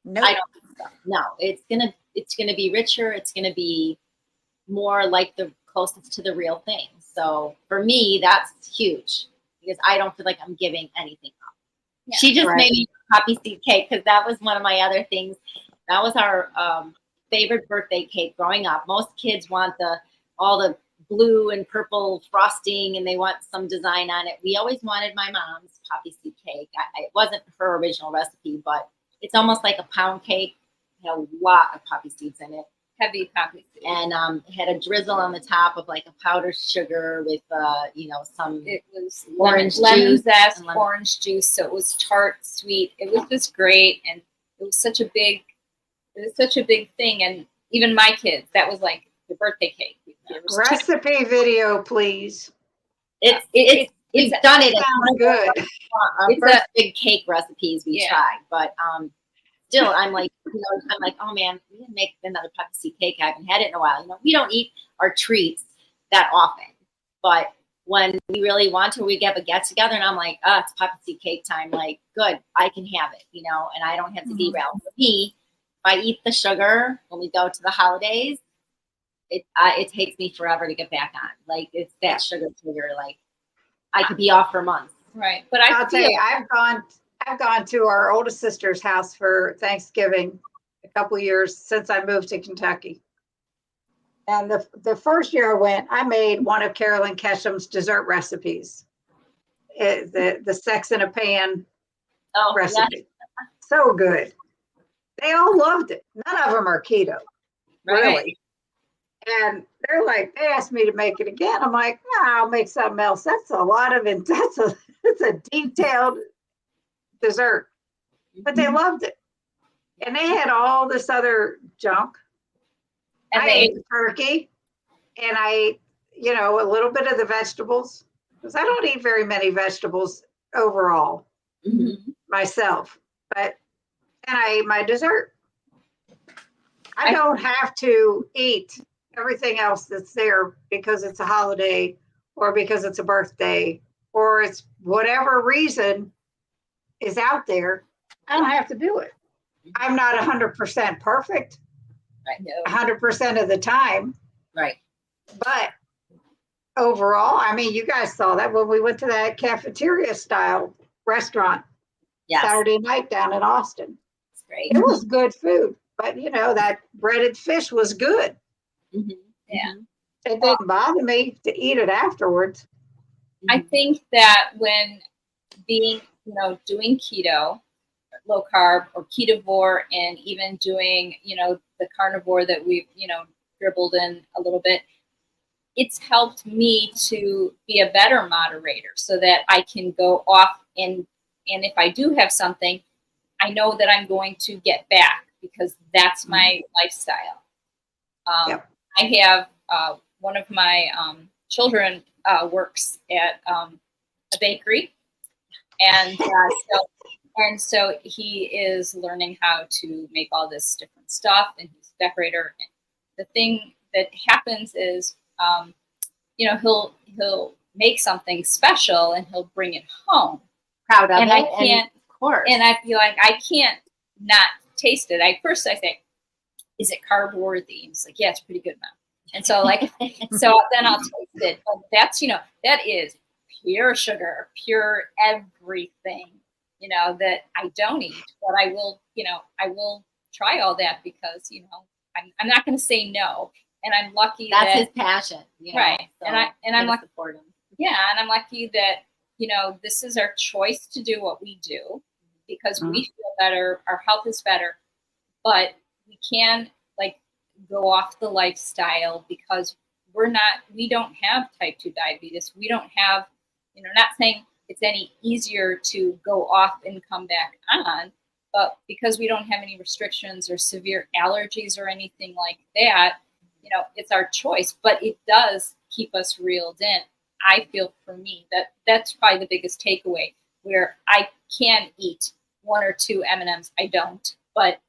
Nope. I don't think so. No, it's gonna be richer. It's gonna be more like the closest to the real thing. So for me, that's huge because I don't feel like I'm giving anything up. Yeah. She just Right. made me a poppy seed cake because that was one of my other things. That was our favorite birthday cake growing up. Most kids want all the blue and purple frosting and they want some design on it. We always wanted my mom's poppy seed cake. It wasn't her original recipe, but it's almost like a pound cake. It had a lot of poppy seeds in it. Heavy poppy seeds. And it had a drizzle on the top of like a powdered sugar with, some It was orange lemon juice zest, and lemon. orange juice. So it was tart, sweet. It was just great, and it was such a big thing. And even my kids, that was like the birthday cake. There was Recipe video, please. We've done it. Sounds good. Our It's first big cake recipes we Yeah. tried, but still, I'm like, oh man, we didn't make another poppy seed cake. I haven't had it in a while. You know, we don't eat our treats that often, but when we really want to, we have a get together, and I'm like, it's poppy seed cake time. Like, good, I can have it, you know, and I don't have to derail. For me, if I eat the sugar when we go to the holidays, it takes me forever to get back on. Like, it's that sugar. Like, I could be off for months. right. But I'll tell you, I've gone to our oldest sister's house for Thanksgiving a couple years since I moved to Kentucky. And the first year I went, I made one of Carolyn Kesham's dessert recipes. The sex in a pan recipe. Yeah. So good. They all loved it. None of them are keto, Right. really. And they're like, they asked me to make it again. I'm like, I'll make something else. That's a lot of it. It's a detailed dessert. But they loved it. And they had all this other junk. And I they ate the turkey and I ate, a little bit of the vegetables. Because I don't eat very many vegetables overall myself. And I ate my dessert. I don't have to eat everything else that's there because it's a holiday or because it's a birthday or it's whatever reason is out there. I don't have to do it. I'm not 100% perfect Right. 100% of the time, Right. but overall, I mean, you guys saw that when we went to that cafeteria style restaurant Yes. Saturday night down in Austin. It's great. It was good food, but that breaded fish was good. Yeah. It didn't bother me to eat it afterwards. I think that when doing keto, low carb or ketovore, and even doing, the carnivore that we've, dribbled in a little bit, it's helped me to be a better moderator so that I can go off and if I do have something, I know that I'm going to get back because that's my lifestyle. Yep. I have one of my children works at a bakery, and so he is learning how to make all this different stuff, and he's a decorator. And the thing that happens is, he'll make something special and he'll bring it home. Proud of And it. I can't, of course. and I feel like I can't not taste it. I say, is it carb worthy? And he's like, yeah, it's pretty good, Mom. And so so then I'll taste it. But that's, that is pure sugar, pure everything, that I don't eat. But I will try all that because, I'm not going to say no. And I'm lucky That's his passion. Right. So and I'm lucky. Support him. Yeah. And I'm lucky that, this is our choice to do what we do because we feel better. Our health is better, but we can go off the lifestyle because we don't have type 2 diabetes. We don't have, not saying it's any easier to go off and come back on, but because we don't have any restrictions or severe allergies or anything like that, it's our choice, but it does keep us reeled in. I feel for me that's probably the biggest takeaway. where I can eat 1 or 2 M&Ms. I don't, but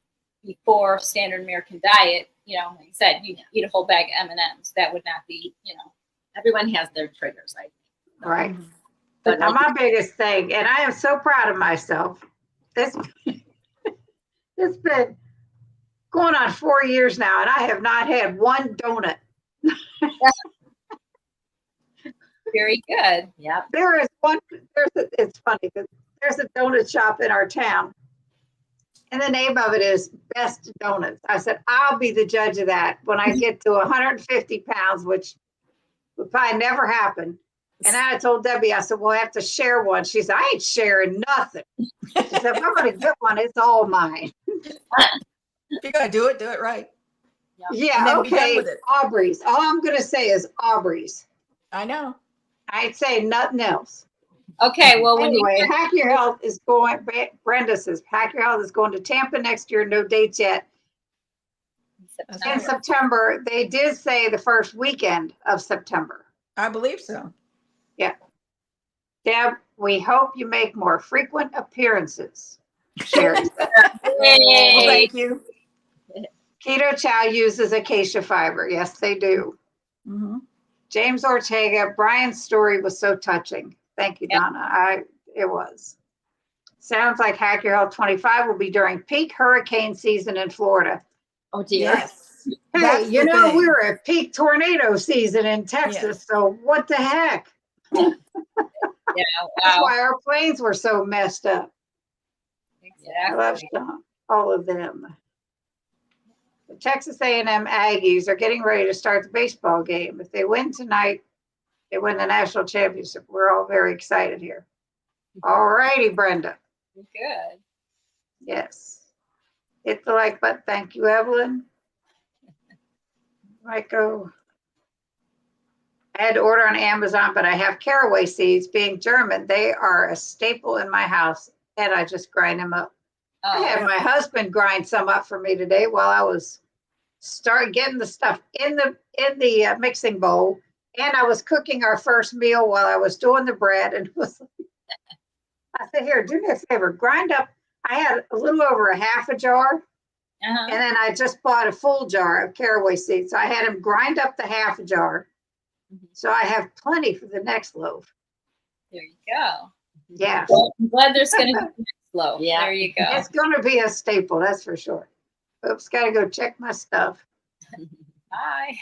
before standard American diet, you know, like I said, you eat a whole bag of M&Ms. That would not be, you know. Everyone has their triggers, I think. Right. But Now, my biggest thing, and I am so proud of myself, it's been going on 4 years now, and I have not had one donut. Very good. Yep. There is one, it's funny, because there's a donut shop in our town, and the name of it is Best Donuts. I said, I'll be the judge of that when I get to 150 pounds, which would probably never happen. And I told Debbie, I said, we'll have to share one. She said, I ain't sharing nothing. She said, if I'm going to get one, it's all mine. If you're going to do it right. And Yeah, then be done okay. with it. Aubrey's. All I'm going to say is Aubrey's. I know. I ain't saying nothing else. Okay, well, when Anyway, you Hack Your Health is going, Brenda says, Hack Your Health is going to Tampa next year. No dates yet. In September, they did say the first weekend of September. I believe so. Yeah. Deb, we hope you make more frequent appearances. Sherry said. Well, Yay. thank you. Keto Chow uses acacia fiber. Yes, they do. Mm-hmm. James Ortega, Brian's story was so touching. Thank you, Yep. Donna. It was. Sounds like Hack Your Health 25 will be during peak hurricane season in Florida. Oh dear. Yes. Hey, That's you the know, thing. we're at peak tornado season in Texas, so what the heck? Yeah, That's wow. why our planes were so messed up. I love Exactly. all of them. The Texas A&M Aggies are getting ready to start the baseball game. If they win tonight, they win the national championship. We're all very excited here. All righty, Brenda. Good. Yes. Hit the like button. Thank you, Evelyn. Might go. I had to order on Amazon, but I have caraway seeds. Being German, they are a staple in my house, and I just grind them up. I Oh, had my husband grind some up for me today while I was getting the stuff in the mixing bowl, and I was cooking our first meal while I was doing the bread. And I said, "Here, do me a favor, grind up." I had a little over a half a jar, uh-huh. and then I just bought a full jar of caraway seeds. So I had him grind up the half a jar, so I have plenty for the next loaf. There you go. Yeah, Well, I'm glad there's going to be slow. Yeah. There you go. it's going to be a staple, that's for sure. Oops, got to go check my stuff. Bye.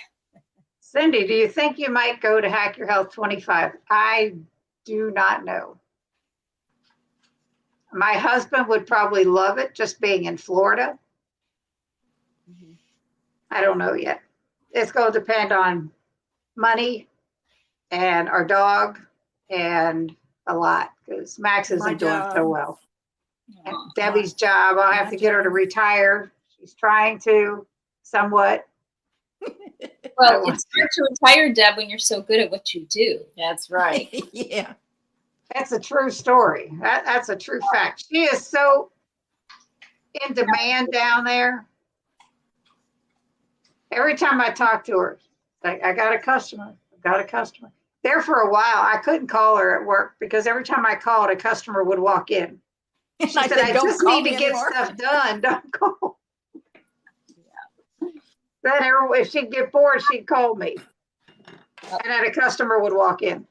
Cindy, do you think you might go to Hack Your Health 25? I do not know. My husband would probably love it, just being in Florida. Mhm. I don't know yet. It's going to depend on money and our dog and a lot, because Max isn't My doing so job. well. And Aw. Debbie's job, I'll have to get her to retire. She's trying to somewhat. Well, it's hard to retire, Deb, when you're so good at what you do. That's right. Yeah. That's a true story. That's a true fact. She is so in demand down there. Every time I talk to her, like, I got a customer. There for a while, I couldn't call her at work because every time I called, a customer would walk in. She I said, said, I "Don't just call need me to get anymore." stuff done. Don't call. Then if she'd get bored, she'd call me. And then a customer would walk in.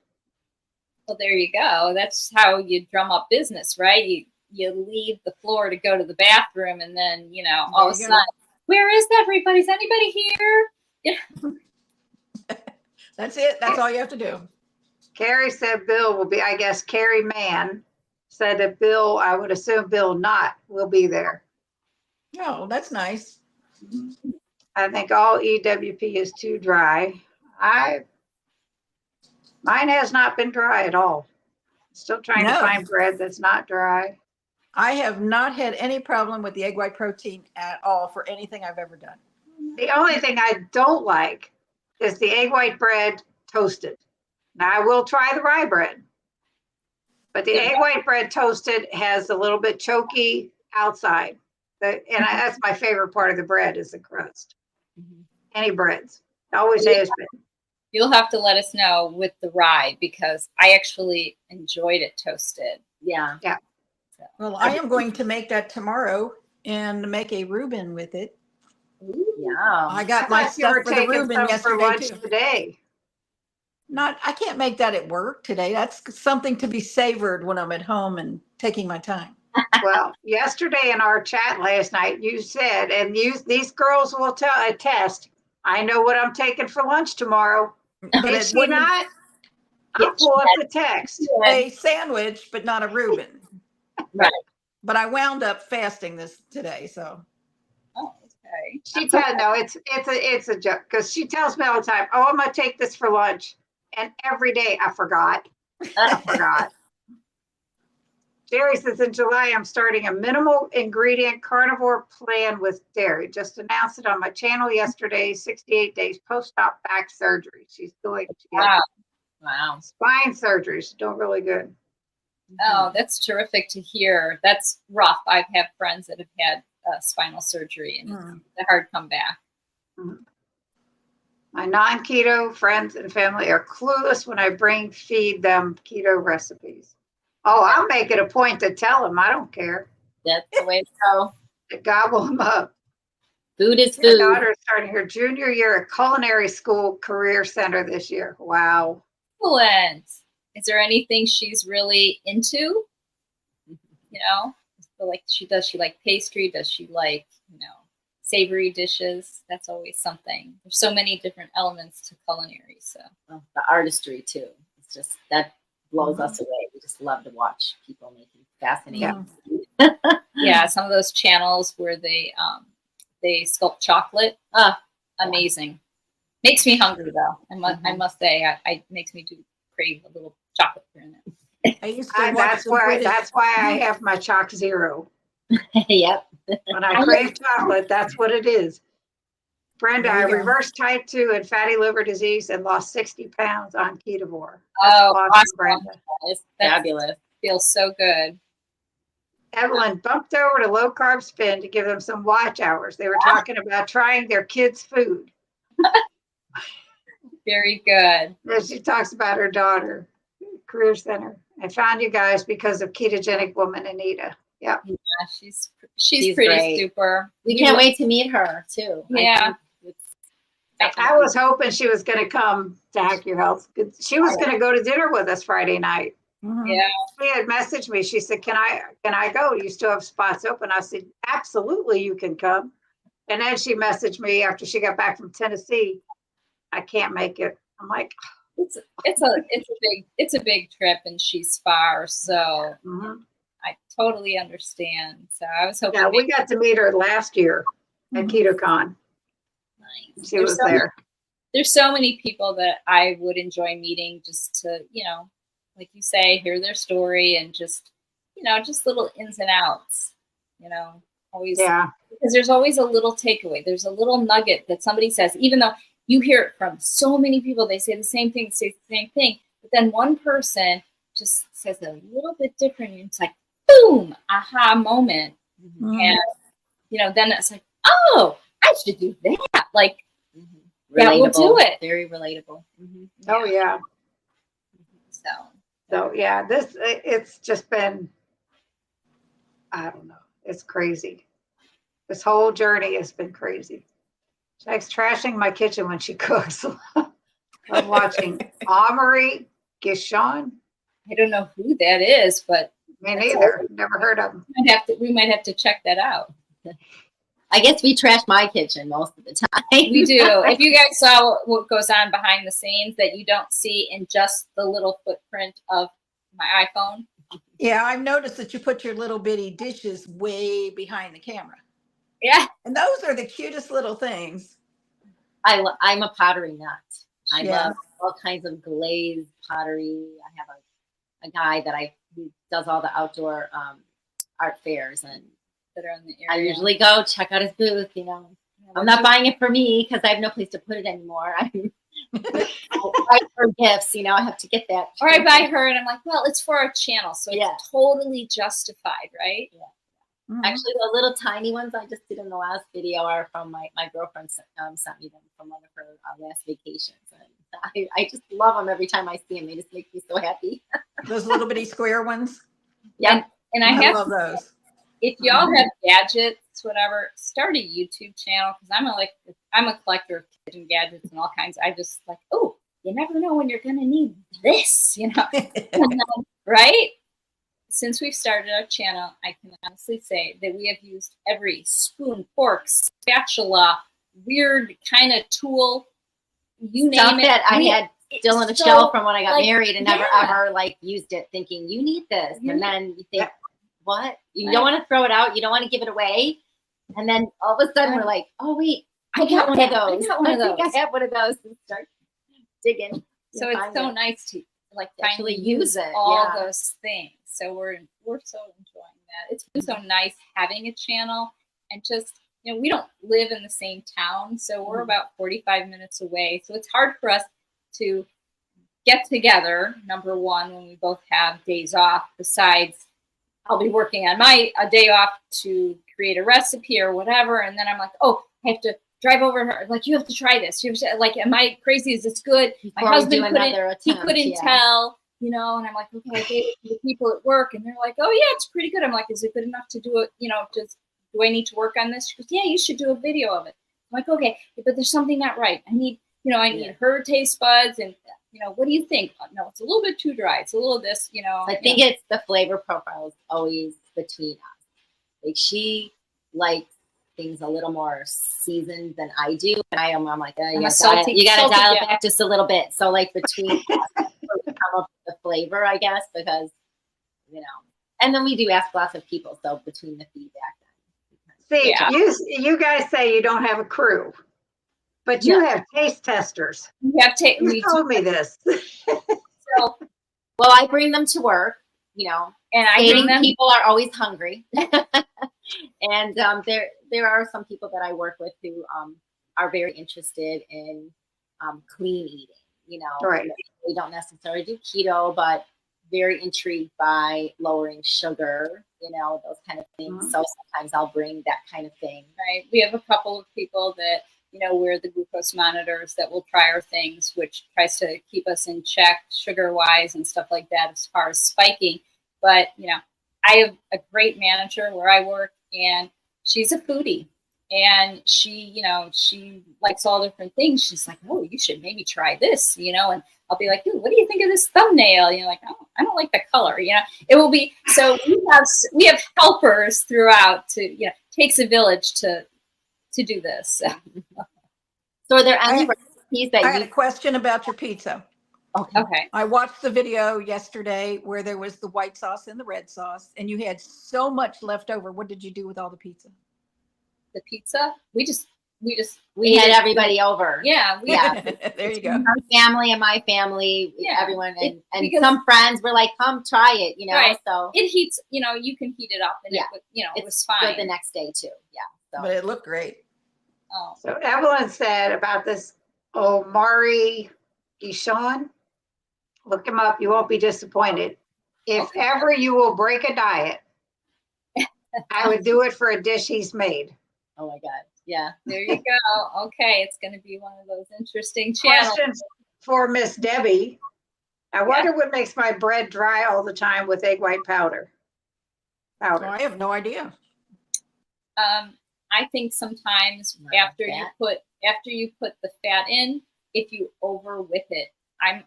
Well, there you go. That's how you drum up business, right? You leave the floor to go to the bathroom, and then, you know, all of a There you go. sudden, where is everybody? Is anybody here? That's it. That's all you have to do. Carrie said Bill will be, I guess Carrie Mann said that Bill, I would assume Bill Knott will be there. Oh, that's nice. I think all EWP is too dry. Mine has not been dry at all. Still trying to No. find bread that's not dry. I have not had any problem with the egg white protein at all for anything I've ever done. The only thing I don't like is the egg white bread toasted. Now I will try the rye bread, but the egg white bread toasted has a little bit choky outside. That's my favorite part of the bread is the crust. Mhm. Any breads. It always has been. You'll have to let us know with the rye because I actually enjoyed it toasted. Yeah. Well, I am going to make that tomorrow and make a Reuben with it. Yeah. I got my thought you were stuff for the taking Reuben some for yesterday lunch too. today. I can't make that at work today. That's something to be savored when I'm at home and taking my time. Well, yesterday in our chat last night, you said, and these girls will attest, I know what I'm taking for lunch tomorrow. But Did it she wouldn't not? I'll pull up the text. a sandwich, but not a Reuben. Right. But I wound up fasting this today, so. Oh, okay. She tells no, it's a joke because she tells me all the time, "Oh, I'm gonna take this for lunch," and every day I forgot. I forgot. Jerry says in July I'm starting a minimal ingredient carnivore plan with dairy. Just announced it on my channel yesterday. 68 days post-op back surgery. She's going to get Wow. spine surgery. She's doing really good. Oh, that's terrific to hear. That's rough. I've had friends that have had spinal surgery and it's a hard comeback. My non-keto friends and family are clueless when I feed them keto recipes. Oh, I'll make it a point to tell them. I don't care. That's the way to go. To gobble them up. Food is My food. daughter is starting her junior year at Culinary School Career Center this year. Wow. Excellent. Is there anything she's really into? You know, like does she like pastry? Does she like, savory dishes? That's always something. There's so many different elements to culinary. So The artistry too. It's just that blows us away. We just love to watch people making fascinating food. yeah, some of those channels where they sculpt chocolate. Amazing. Makes me hungry though. I must say, it makes me crave a little chocolate here and there. I used to watch that's why I have my Chalk Zero. Yep. When I crave chocolate, that's what it is. Brenda, I reversed type 2 and fatty liver disease and lost 60 pounds on ketovore. That's awesome, Brenda. It's fabulous. Feels so good. Evelyn bumped over to Low Carb Spin to give them some watch hours. They were talking about trying their kids' food. Very good. And she talks about her daughter, Career Center. I found you guys because of Ketogenic Woman Anita. Yep. Yeah, she's pretty great. super. We can't wait to meet her too. Yeah. I was hoping she was going to come to Hack Your Health. She was going to go to dinner with us Friday night. Yeah. She had messaged me. She said, can I go? You still have spots open? I said, absolutely, you can come. And then she messaged me after she got back from Tennessee. I can't make it. I'm like, it's a big trip and she's far, so I totally understand. So I was hoping. Yeah, we got to meet her last year at KetoCon. Nice. She was there. There's so many people that I would enjoy meeting just to, like you say, hear their story and just little ins and outs, always. Yeah. Because there's always a little takeaway. There's a little nugget that somebody says, even though you hear it from so many people, they say the same thing, but then one person just says a little bit different. And it's like, boom, aha moment. And, then it's like, oh, I should do that. Like, that will do it. Very relatable. Oh, yeah. So yeah, it's just been, I don't know. It's crazy. This whole journey has been crazy. She likes trashing my kitchen when she cooks. I'm watching Amory Gishon. I don't know who that is, but me neither. Never heard of him. We might have to check that out. I guess we trash my kitchen most of the time. We do. If you guys saw what goes on behind the scenes that you don't see in just the little footprint of my iPhone. Yeah, I've noticed that you put your little bitty dishes way behind the camera. Yeah. And those are the cutest little things. I'm a pottery nut. I love all kinds of glazed pottery. I have a guy that who does all the outdoor art fairs and that are in the area. I usually go check out his booth, I'm not buying it for me because I have no place to put it anymore. I buy for gifts, I have to get that. Or I buy her and I'm like, well, it's for our channel. So it's totally justified, right? Yeah. Actually, the little tiny ones I just did in the last video are from my girlfriend sent me them from one of her last vacations. And I just love them every time I see them. They just make me so happy. Those little bitty square ones. Yeah. And I I have love those. if y'all have gadgets, whatever, start a YouTube channel because I'm a collector of kitchen gadgets and all kinds. I just like, oh, you never know when you're gonna need this, you know. Right? Since we've started our channel, I can honestly say that we have used every spoon, fork, spatula, weird kind of tool, you Stuff name it. that I had still in a so, shelf from when I got like, married and never yeah. ever like used it thinking you need this. You And need- then you think, what? You Right. don't want to throw it out. You don't want to give it away. And then all of a sudden we're like, oh wait, I got got one that. of I those. got one of think those. I have one of those and start digging. So and it's find so it. nice to like Actually finally use use it, all yeah. those things. So we're so enjoying that. It's been so nice having a channel and just we don't live in the same town, so we're about 45 minutes away. So it's hard for us to get together. Number one, when we both have days off. Besides, I'll be working on a day off to create a recipe or whatever, and then I'm like, oh, I have to drive over. Like, you have to try this. You have to, like, am I crazy? Is this good? Before My we husband do couldn't. another He attempt, couldn't yeah. tell. And I'm like, okay, I gave it to the people at work, and they're like, oh yeah, it's pretty good. I'm like, is it good enough to do it? Just do I need to work on this? She goes, yeah, you should do a video of it. I'm like, okay, but there's something not right. I need, I need her taste buds, and what do you think? No, it's a little bit too dry. It's a little this, I think it's the flavor profile is always between us. Like she likes things a little more seasoned than I do, and I'm like, oh, you gotta dial it back just a little bit. So like between us, we come up with the flavor, I guess, because and then we do ask lots of people. So between the feedback, See, Yeah. you guys say you don't have a crew, but you have taste testers. we have to. You told me this. So, well, I bring them to work, and I bring dating them. people are always hungry. And there are some people that I work with who are very interested in clean eating. Right. They don't necessarily do keto, but very intrigued by lowering sugar, those kind of things. Mhm. So sometimes I'll bring that kind of thing. Right. We have a couple of people that wear the glucose monitors that will try our things, which tries to keep us in check sugar wise and stuff like that as far as spiking. But I have a great manager where I work, and she's a foodie, and she likes all different things. She's like, oh, you should maybe try this, and I'll be like, what do you think of this thumbnail? Like, oh, I don't like the color, it will be. So we have helpers throughout to, takes a village to do this. So are there any recipes that I had a question about your pizza. Okay. I watched the video yesterday where there was the white sauce and the red sauce, and you had so much left over. What did you do with all the pizza? The pizza, we had everybody over. Yeah. There you go. Her family and my family, everyone, and because- some friends were like, "Come try it," Right. So it heats. You can heat it up, and it was fine. good the next day too. Yeah. So. But it looked great. Oh. So Evelyn said about this Omari Deshawn, look him up. You won't be disappointed. If ever you will break a diet, I would do it for a dish he's made. Oh my God. Yeah. There you go. Okay, it's going to be one of those interesting channels. Question for Miss Debbie. I wonder what makes my bread dry all the time with egg white powder. Oh, I have no idea. I think sometimes after you put the fat in, if you over whip it, I'm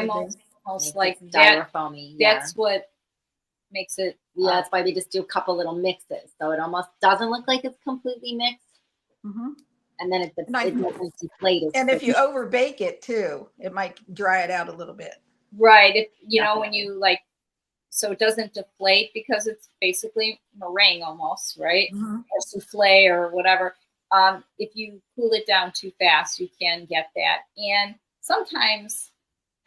almost like that. Foamy. That's what makes it. Yeah, that's why they just do a couple little mixes, so it almost doesn't look like it's completely mixed. Mm-hmm. And then it doesn't deflate. And if you over bake it too, it might dry it out a little bit. Right. If when you so it doesn't deflate because it's basically meringue almost, right? Mm-hmm. Or souffle or whatever. If you cool it down too fast, you can get that. And sometimes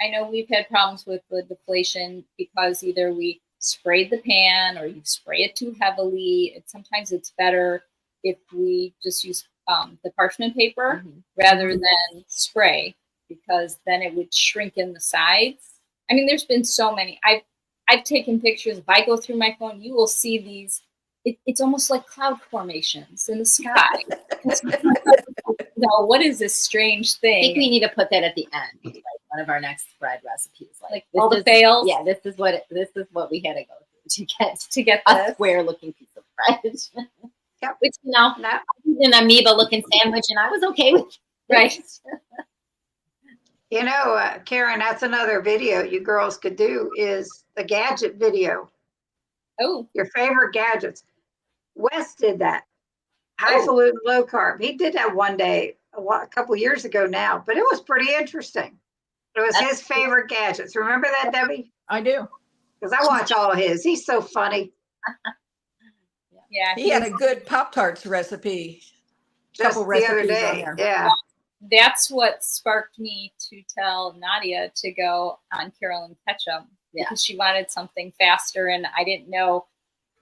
I know we've had problems with the deflation because either we sprayed the pan or you spray it too heavily. Sometimes it's better if we just use the parchment paper rather than spray, because then it would shrink in the sides. I mean, there's been so many. I've taken pictures. If I go through my phone, you will see these. It's almost like cloud formations in the sky. no, what is this strange I think thing? we need to put that at the end, like one of our next bread recipes. Like this all the is- fails? Yeah, this is what we had to go through to get To a get this. square-looking piece of bread. Yep. Which, you know, No, an amoeba-looking sandwich, and I was okay with it. Right. you know, Karen, that's another video you girls could do is the gadget video. Oh, Your favorite gadgets. Wes did that. Highfalutin low carb. He did that one day a couple years ago now, but it was pretty interesting. It was his favorite gadgets. Remember that, Debbie? I do. Because I watch all of his. He's so funny. yeah. He had a good Pop-Tarts recipe. Just Couple the other recipes on day. there. Yeah. That's what sparked me to tell Nadia to go on Carolyn Ketchum because she wanted something faster, and I didn't know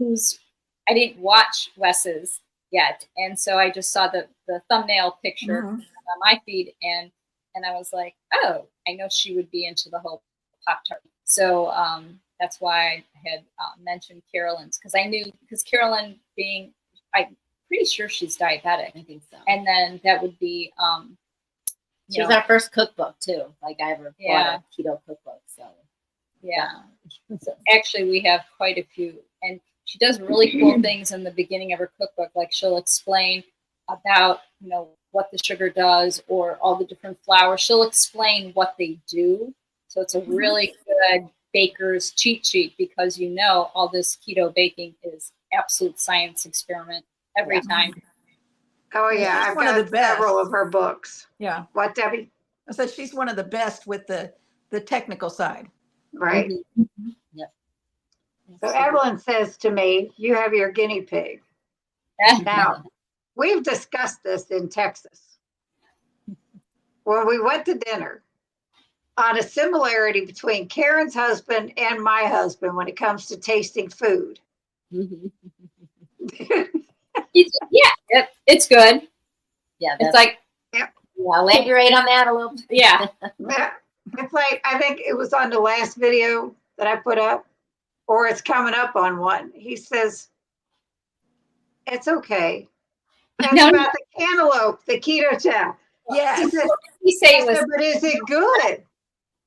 I didn't watch Wes's yet, and so I just saw the thumbnail picture on my feed, and I was like, oh, I know she would be into the whole Pop-Tart. So that's why I had mentioned Carolyn's, because I knew, because Carolyn being, I'm pretty sure she's diabetic. I think so. And then that would be, She was our first cookbook too. Like I ever bought a keto cookbook. So yeah. So actually, we have quite a few, and she does really cool things in the beginning of her cookbook. Like she'll explain about what the sugar does or all the different flours. She'll explain what they do. So it's a really good baker's cheat sheet because all this keto baking is absolute science experiment every time. Oh, yeah. She's I've one of got the best. several of her books. Yeah. What, Debbie? I said she's one of the best with the technical side. Right. Mm-hmm. Yep. So Evelyn says to me, you have your guinea pig. Now, we've discussed this in Texas. When we went to dinner on a similarity between Karen's husband and my husband when it comes to tasting food. It's good. Yeah, It's like, elaborate on that a little bit. yeah. It's like, I think it was on the last video that I put up, or it's coming up on one. He says, it's okay. That's about the cantaloupe, the keto chow. Yes. He said, He say it was, but is it good?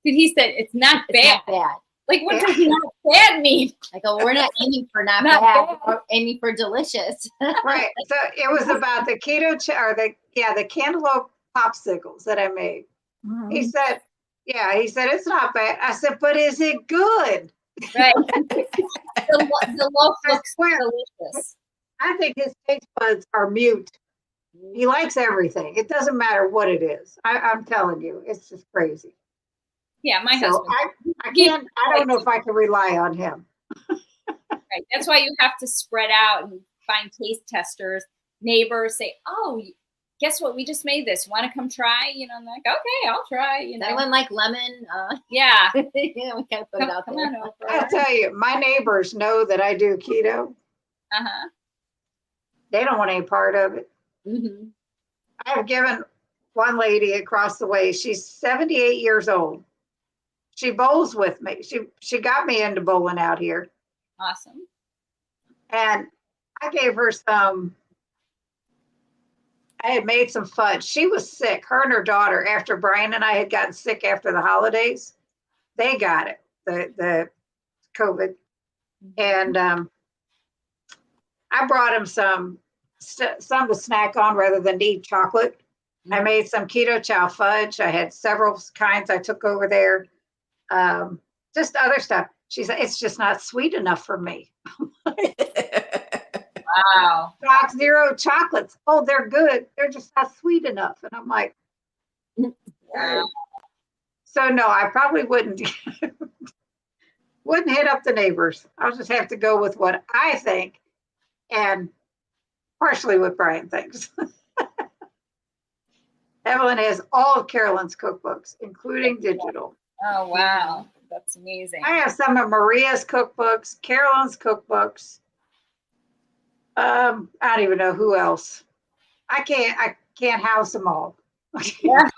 he said it's not It's bad. not bad. Like, what does not bad mean? Like, we're not aiming for not Not bad. We're aiming for delicious. Right. So it was about the keto chow, or the cantaloupe popsicles that I made. He said, it's not bad. I said, but is it good? Right. the loaf looks delicious. I think his taste buds are mute. He likes everything. It doesn't matter what it is. I'm telling you, it's just crazy. Yeah, my So husband. I don't know if I can rely on him. Right. That's why you have to spread out and find taste testers. Neighbors say, oh, guess what? We just made this. Want to come try? I'm like, okay, I'll try. Does anyone like lemon? Yeah. We kind of put it out Come there. on over. I'll tell you, my neighbors know that I do keto. Uh-huh. They don't want any part of it. Mm-hmm. I have given one lady across the way, she's 78 years old. She bowls with me. She got me into bowling out here. Awesome. And I gave her I had made some fudge. She was sick, her and her daughter, after Brian and I had gotten sick after the holidays. They got it, the COVID. And I brought them some to snack on rather than to eat chocolate. I made some keto chow fudge. I had several kinds I took over there. Just other stuff. She said, it's just not sweet enough for me. Wow. Zero chocolates. Oh, they're good. They're just not sweet enough. And I'm like, Wow. so no, I probably wouldn't hit up the neighbors. I'll just have to go with what I think and partially what Brian thinks. Evelyn has all of Carolyn's cookbooks, including digital. Oh, wow. That's amazing. I have some of Maria's cookbooks, Carolyn's cookbooks. I don't even know who else. I can't house them all. Yeah.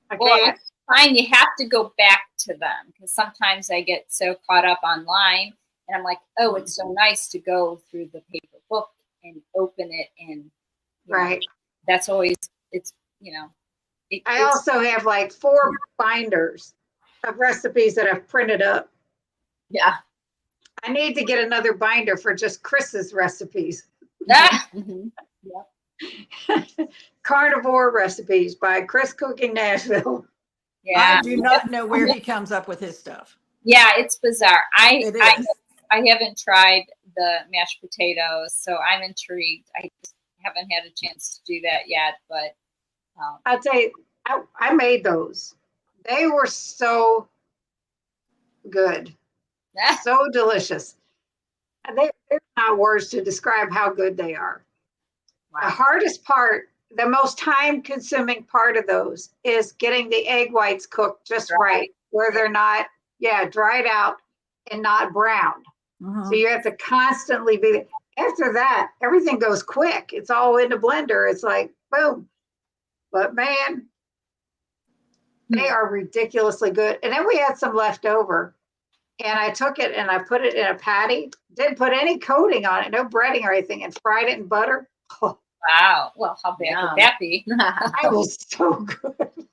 I Well, can't. I find you have to go back to them because sometimes I get so caught up online and I'm like, oh, it's so nice to go through the paper book and open it and Right. that's always, it's, you know. I it's- also have like 4 binders of recipes that I've printed up. Yeah. I need to get another binder for just Chris's recipes. Ah, Mhm. Carnivore recipes by Chris Cooking Nashville. yeah. I do not know where he comes up with his stuff. Yeah, it's bizarre. It is. I haven't tried the mashed potatoes, so I'm intrigued. I just haven't had a chance to do that yet, but I'll tell you, I made those. They were so good, so delicious. There's not words to describe how good they are. The hardest part, the most time-consuming part of those is getting the egg whites cooked just right, where they're not, dried out and not browned. Mhm. So you have to constantly be. After that, everything goes quick. It's all in the blender. It's like boom. But man, they are ridiculously good. And then we had some left over, and I took it and I put it in a patty. Didn't put any coating on it, no breading or anything, and fried it in butter. Oh, wow. Well, how bad Yum. could that be? it was so good.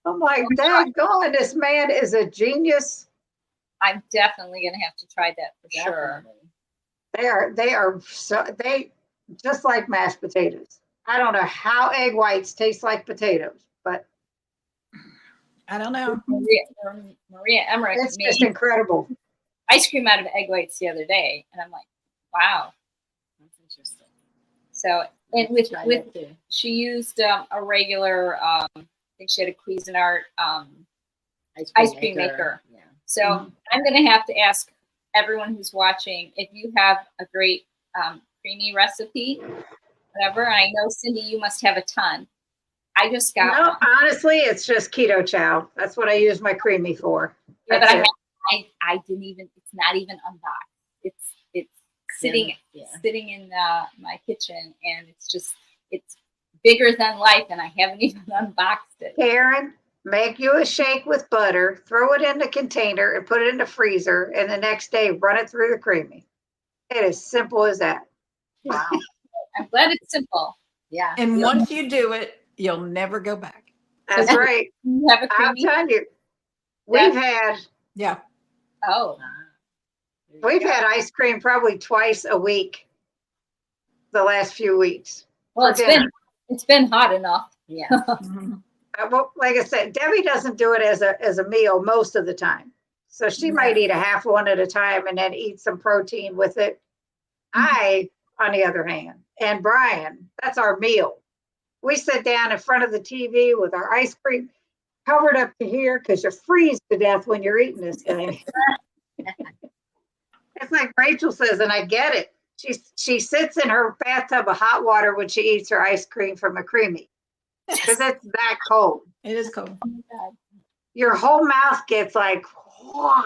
I'm like, daggone, this man is a genius. I'm definitely gonna have to try that for sure. They are they just like mashed potatoes. I don't know how egg whites taste like potatoes, but I don't know. Maria Emmerich it's made just incredible. ice cream out of egg whites the other day, and I'm like, wow. That's interesting. So, and with Try that too. she used a regular, I think she had a Cuisinart ice cream maker. Yeah. So I'm going to have to ask everyone who's watching if you have a great creamy recipe, whatever. And I know, Cindy, you must have a ton. I just got No, one. honestly, it's just keto chow. That's what I use my creamy for. Yeah, That's but it. I didn't even. It's not even unboxed. It's sitting sitting in my kitchen, and it's bigger than life, and I haven't even unboxed it. Karen, make you a shake with butter, throw it in the container and put it in the freezer, and the next day run it through the creamy. It is simple as that. Wow. I'm glad it's simple. Yeah. And once you do it, you'll never go back. That's right. You have a I'm creamy. telling you, we've had Yeah. Oh, ice cream probably twice a week the last few weeks. well, for dinner. it's been hot enough. Yeah. Mhm. Well, like I said, Debbie doesn't do it as a meal most of the time. So she might eat a half one at a time and then eat some protein with it. I, on the other hand, and Brian, that's our meal. We sit down in front of the TV with our ice cream covered up to here because you freeze to death when you're eating this thing. It's like Rachel says, and I get it. She sits in her bathtub of hot water when she eats her ice cream from a creamy because it's that cold. It is cold. Oh my God. Your whole mouth gets like, whoa.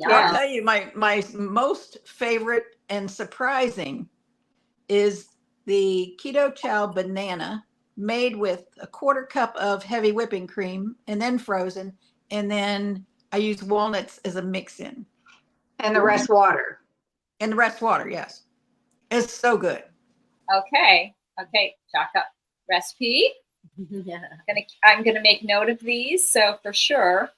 I'll tell you, my most favorite and surprising is the keto chow banana made with a 1/4 cup of heavy whipping cream and then frozen. And then I use walnuts as a mix-in. And the rest water. And the rest water, yes. It's so good. Okay. Chalk up recipe. Yeah. I'm gonna make note of these. So for sure.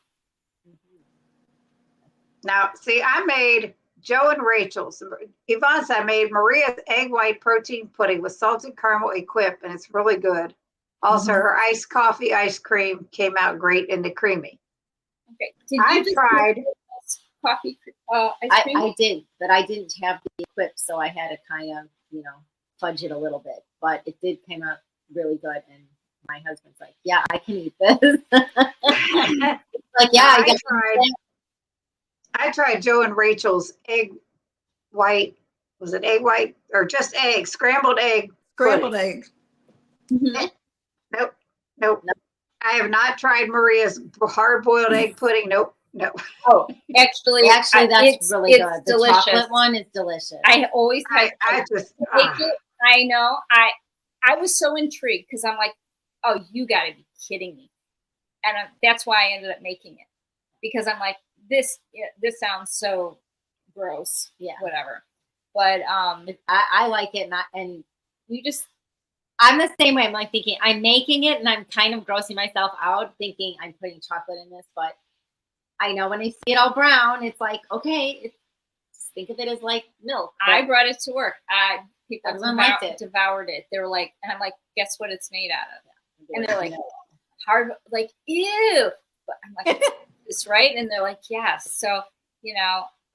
Now, see, I made Joe and Rachel's. Yvonne's, I made Maria's egg white protein pudding with salted caramel equip, and it's really good. Also, her iced coffee ice cream came out great in the creamy. Okay. Did I you just tried. make coffee ice cream? I did, but I didn't have the equip, so I had to kind of, fudge it a little bit. But it did come out really good, and my husband's like, "Yeah, I can eat this." Like, yeah, I tried Joe and Rachel's egg white. Was it egg white or just egg? Scrambled egg. Scrambled pudding. eggs. Mhm. Nope. I have not tried Maria's hard-boiled egg pudding. Nope. Oh, actually, that's really it's good. The delicious. chocolate one is delicious. I always had. I just. I know. I was so intrigued because I'm like, oh, you got to be kidding me, and that's why I ended up making it because I'm like, this sounds so gross. Yeah. Whatever. But I like it, and you just I'm the same way. I'm like thinking I'm making it and I'm kind of grossing myself out thinking I'm putting chocolate in this, but I know when I see it all brown, it's like, okay, just think of it as like milk. I brought it to work. People Everyone liked it. devoured it. They were like, and I'm like, guess what it's made out of? And they're like, hard, like, ew. But I'm like, it's right. And they're like, yes. So,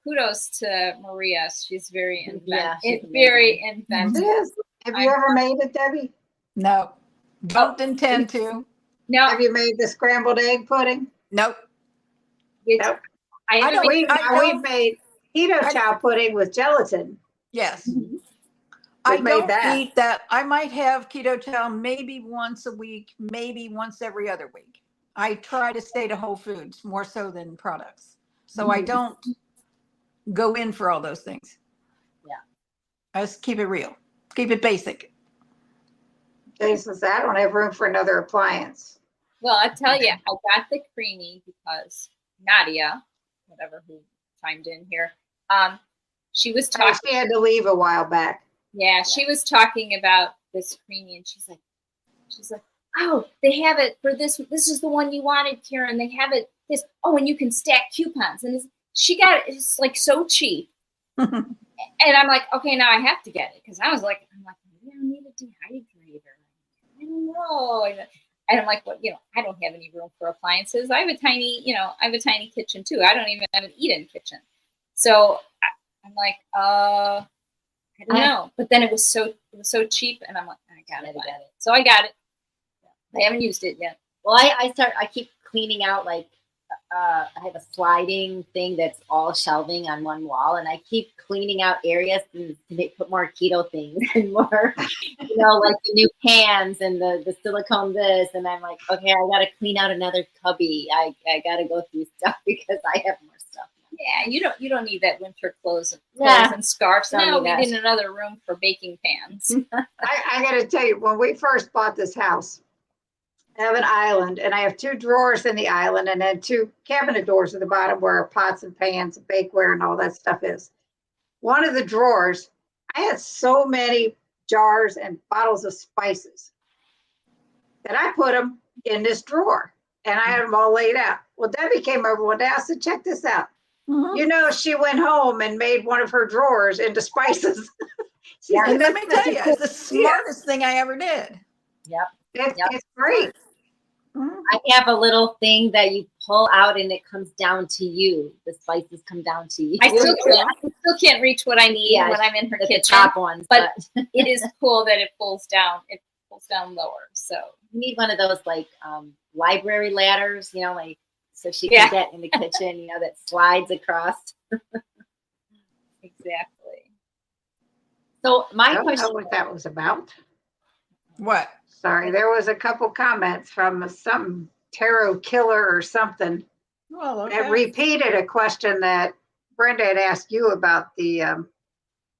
kudos to Maria. She's very inventive. Yeah, she's very amazing. inventive. Yes. Have you ever made it, Debbie? No, don't intend to. No, Have you made the scrambled egg pudding? Nope. Nope. I haven't We've don't- made keto chow pudding with gelatin. Yes. Mm-hmm. I We've made don't that. eat that. I might have keto chow maybe once a week, maybe once every other week. I try to stay to whole foods more so than products. So I don't go in for all those things. Yeah. I just keep it real. Keep it basic. Jason says, I don't have room for another appliance. Well, I tell you, I got the creamy because Nadia, whatever who chimed in here, she was talking. She had to leave a while back. Yeah, she was talking about this creamy, and she's like, oh, they have it for this. This is the one you wanted, Karen. They have it this. Oh, and you can stack coupons, and she got it. It's like so cheap. And I'm like, okay, now I have to get it because I was like, maybe I need a dehydrator. I don't know. And I'm like, well, I don't have any room for appliances. I have a tiny kitchen too. I don't even have an eat-in kitchen. So I'm like, I don't know. But then it was so cheap, and I'm like, I gotta get it. So I got it. I haven't used it yet. Well, I keep cleaning out like I have a sliding thing that's all shelving on one wall, and I keep cleaning out areas to put more keto things and more, like the new pans and the silicone this, and I'm like, okay, I got to clean out another cubby. I got to go through stuff because I have more stuff. Yeah, you don't need that winter clothes Yeah. and scarves. Don't Now need we that. need another room for baking pans. I got to tell you, when we first bought this house, I have an island, and I have 2 drawers in the island, and then 2 cabinet doors at the bottom where our pots and pans and bakeware and all that stuff is. One of the drawers, I had so many jars and bottles of spices that I put them in this drawer, and I had them all laid out. Well, Debbie came over one day. I said, check this out. Mhm. She went home and made one of her drawers into spices. She Yeah. said, And let me "That's tell you, such a it's the smartest thing I ever did. Yep. It's great. Mhm. I have a little thing that you pull out and it comes down to you. The spices come down to you. I still can't reach what I need Yeah, when I'm in her the kitchen. top ones, but- but It is cool that it pulls down. It pulls down lower. So you need one of those like library ladders, like so she Yeah. can get in the kitchen, that slides across. exactly. So I my don't question, know what that was about. What? Sorry, there was a couple comments from some tarot killer or something Well, that okay. repeated a question that Brenda had asked you about the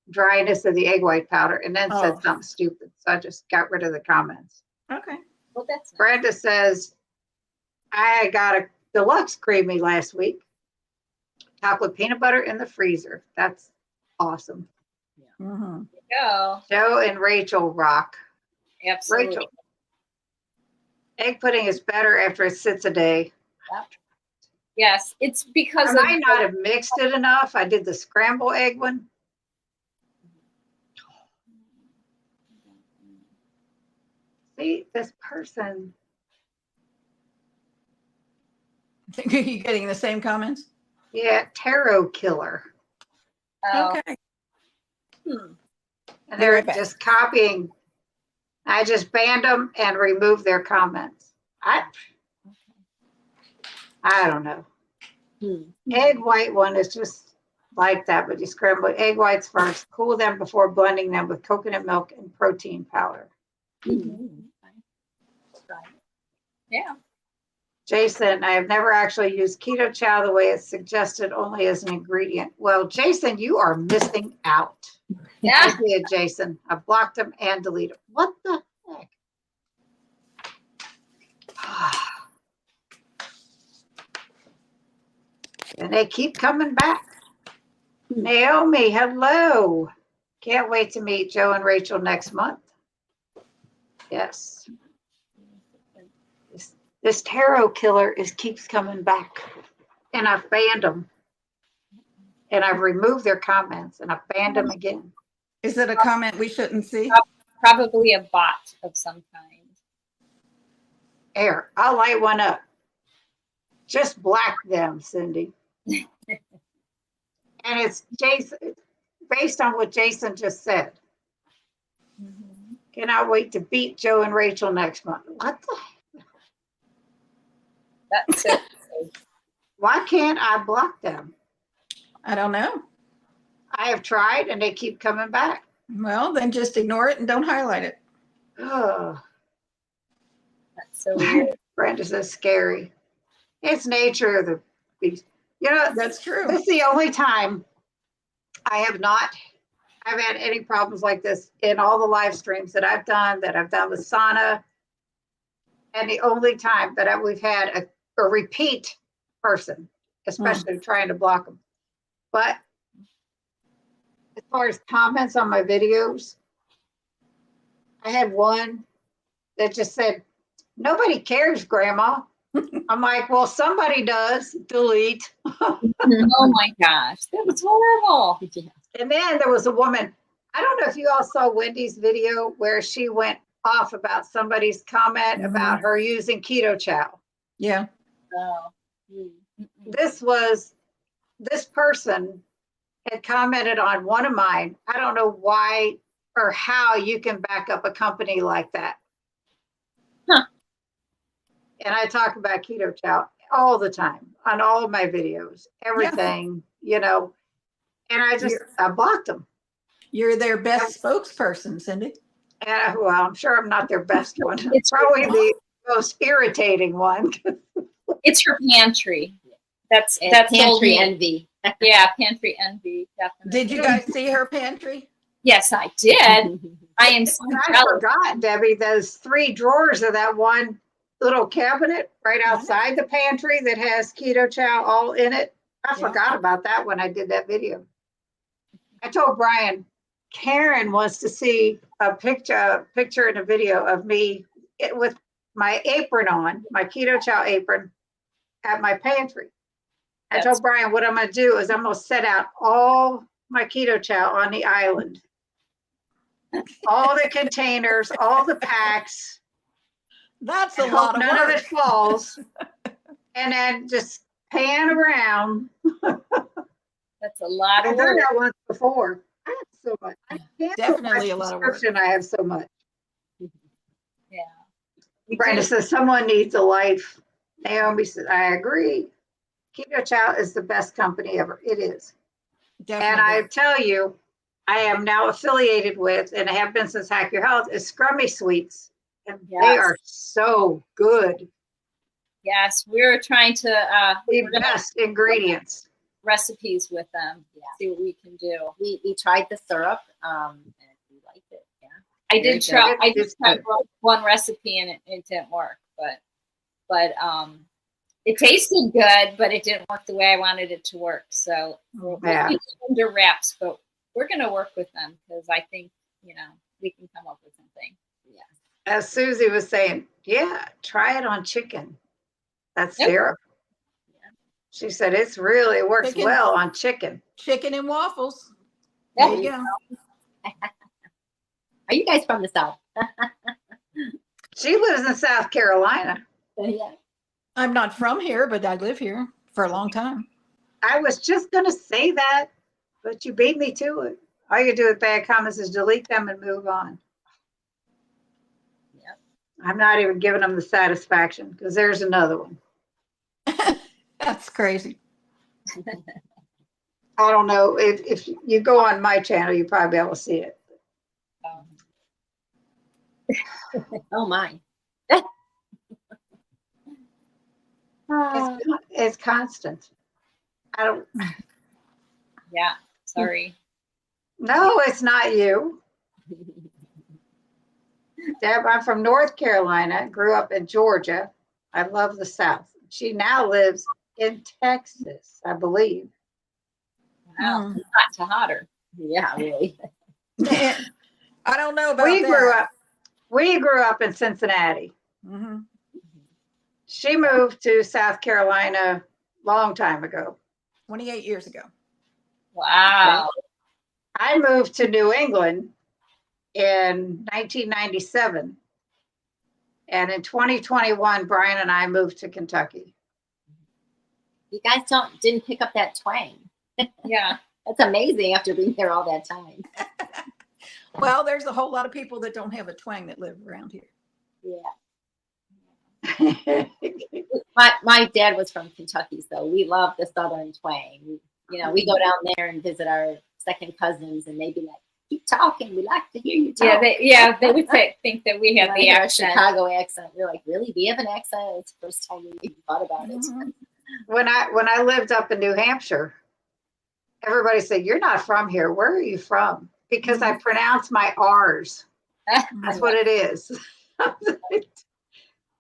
dryness of the egg white powder, and then said Oh. something stupid. So I just got rid of the comments. Okay. Well, that's nice. Brenda says, I got a deluxe creamy last week. Chocolate peanut butter in the freezer. That's awesome. Mhm. Go. Joe and Rachel rock. Absolutely. Rachel, egg pudding is better after it sits a day. Yes, it's because I of might not have mixed it enough. I did the scramble egg one. See, this person, Are you getting the same comments? yeah, tarot killer. Okay. And Be they're right back. just copying. I just banned them and removed their comments. I don't know. Egg white one is just like that, but you scramble egg whites first, cool them before blending them with coconut milk and protein powder. Yeah. Jason, I have never actually used keto chow the way it's suggested, only as an ingredient. Well, Jason, you are missing out. Yeah. I did, Jason. I blocked them and deleted them. What the heck? And they keep coming back. Naomi, hello. Can't wait to meet Joe and Rachel next month. Yes. This tarot killer keeps coming back. And I've banned them. And I've removed their comments and I've banned them again. Is it a comment we shouldn't see? Probably a bot of some kind. Here, I'll light one up. Just black them, Cindy. And it's Jason, based on what Jason just said. Mm-hmm. Cannot wait to beat Joe and Rachel next month. What the? That's it. Why can't I block them? I don't know. I have tried and they keep coming back. Well, then just ignore it and don't highlight it. Oh, That's so weird. Brenda says scary. It's nature of the beast. You know, That's true. this is the only time I've had any problems like this in all the live streams that I've done with Sana. And the only time that we've had a repeat person, especially trying to block them. But as far as comments on my videos, I had one that just said, "Nobody cares, Grandma." I'm like, well, somebody does. Delete. Oh my gosh, that was horrible. And then there was a woman, I don't know if you all saw Wendy's video where she went off about somebody's comment about her using keto chow. Yeah. Oh. This person had commented on one of mine. I don't know why or how you can back up a company like that. Huh. And I talk about keto chow all the time on all of my videos, everything, you know, and I blocked them. You're their best spokesperson, Cindy. And well, I'm sure I'm not their best one. It's probably the most irritating one. It's her pantry. That's pantry envy. Yeah, pantry envy. Definitely. Did you guys see her pantry? Yes, I did. I am so I jealous. forgot, Debbie, those 3 drawers of that one little cabinet right outside the pantry that has keto chow all in it. I forgot about that when I did that video. I told Brian, Karen wants to see a picture in a video of me with my apron on, my keto chow apron at my pantry. I told Brian what I'm going to do is I'm going to set out all my keto chow on the island. All the containers, all the packs. That's a lot of none work. of it falls. And then just pan around. That's a lot of I've done work. that once before. I have so much. I can't Definitely a lot of work. I have so much. Yeah. Brenda says someone needs a life. Naomi says, I agree. Keto Chow is the best company ever. It is. Definitely. And I tell you, I am now affiliated with, and I have been since Hack Your Health, is Scrummy Sweets. And they are so good. Yes, we're trying to The best ingredients. recipes with them. Yeah. See what we can do. We tried the syrup and we liked it. Yeah. I did try. I did It's try good. one recipe and it didn't work, but it tasted good, but it didn't work the way I wanted it to work. So we'll keep it under wraps, but we're going to work with them because I think we can come up with something. Yeah. As Susie was saying, try it on chicken. That syrup. Yeah. She said it works Chicken. well on chicken. Chicken and waffles. Yeah. There you go. Are you guys from the South? She lives in South Carolina. Yeah. I'm not from here, but I live here for a long time. I was just going to say that, but you beat me to it. All you do with bad comments is delete them and move on. Yep. I'm not even giving them the satisfaction because there's another one. That's crazy. I don't know. If you go on my channel, you probably be able to see it. Oh my. It's constant. I don't. Yeah. Sorry. No, it's not you. Deb, I'm from North Carolina, grew up in Georgia. I love the South. She now lives in Texas, I believe. Wow. Mm. Hot to hotter. Yeah, really. I don't know about We that. grew up. We grew up in Cincinnati. Mm-hmm. She moved to South Carolina long time ago. 28 years ago. Wow. I moved to New England in 1997. And in 2021, Brian and I moved to Kentucky. You guys didn't pick up that twang. Yeah. That's amazing after being here all that time. Well, there's a whole lot of people that don't have a twang that live around here. Yeah. My dad was from Kentucky, so we love the Southern twang. We go down there and visit our second cousins, and they'd be like, "Keep talking. We like to hear you talk." They would think that we had the Our accent. Chicago accent. We're like, really? We have an accent? It's the first time we even thought about it. Mhm. When I lived up in New Hampshire, everybody said, "You're not from here. Where are you from?" Because I pronounce my R's. That's what it is.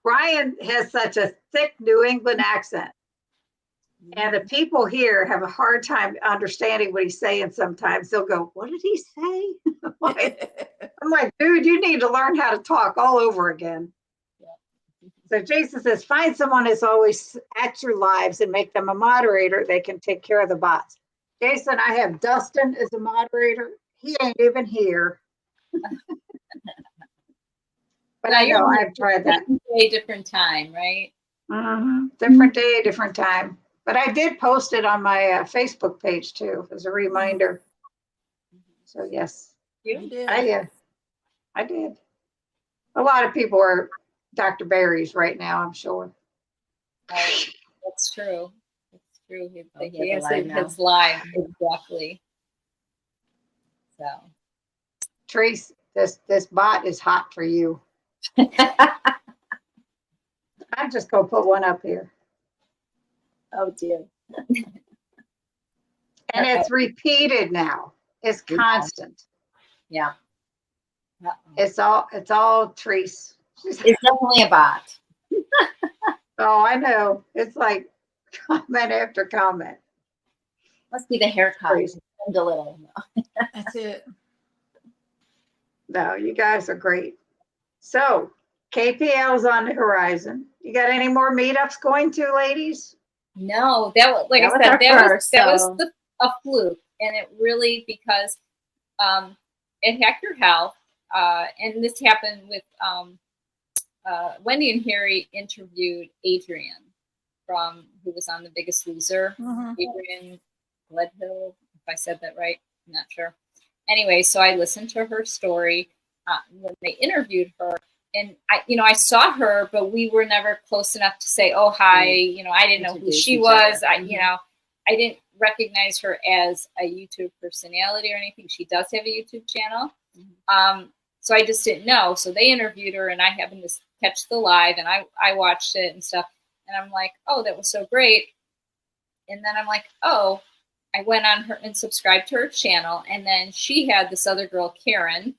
Brian has such a thick New England accent. And the people here have a hard time understanding what he's saying sometimes. They'll go, "What did he say?" I'm like, "Dude, you need to learn how to talk all over again." So Jason says, find someone who's always at your lives and make them a moderator. They can take care of the bots. Jason, I have Dustin as a moderator. He ain't even here. But I know I've tried that. Different time, right? Different day, different time. But I did post it on my Facebook page too, as a reminder. So yes, You did. I did. A lot of people are Dr. Barry's right now, I'm sure. That's true. That's true. He has his live, exactly. So, Trace, this bot is hot for you. I'm just gonna put one up here. Oh dear. And it's repeated now. It's constant. Yeah. It's all Trace. It's definitely a bot. Oh, I know. It's like comment after comment. Must be the haircut. Trace. A little. That's it. No, you guys are great. So KPL's on the horizon. You got any more meetups going to, ladies? no, that was like That I was said, our that first, was a fluke, and it really because at Hack Your Health, and this happened with Wendy and Harry interviewed Adrian who was on The Biggest Loser. Mhm. Adrian Gledhill, if I said that right, I'm not sure. Anyway, so I listened to her story when they interviewed her, and I saw her, but we were never close enough to say, "Oh, hi." I didn't know who she was. I didn't recognize her as a YouTube personality or anything. She does have a YouTube channel. So I just didn't know. So they interviewed her, and I happened to catch the live, and I watched it and stuff. And I'm like, "Oh, that was so great." And then I'm like, "Oh," I went on her and subscribed to her channel. And then she had this other girl, Karen,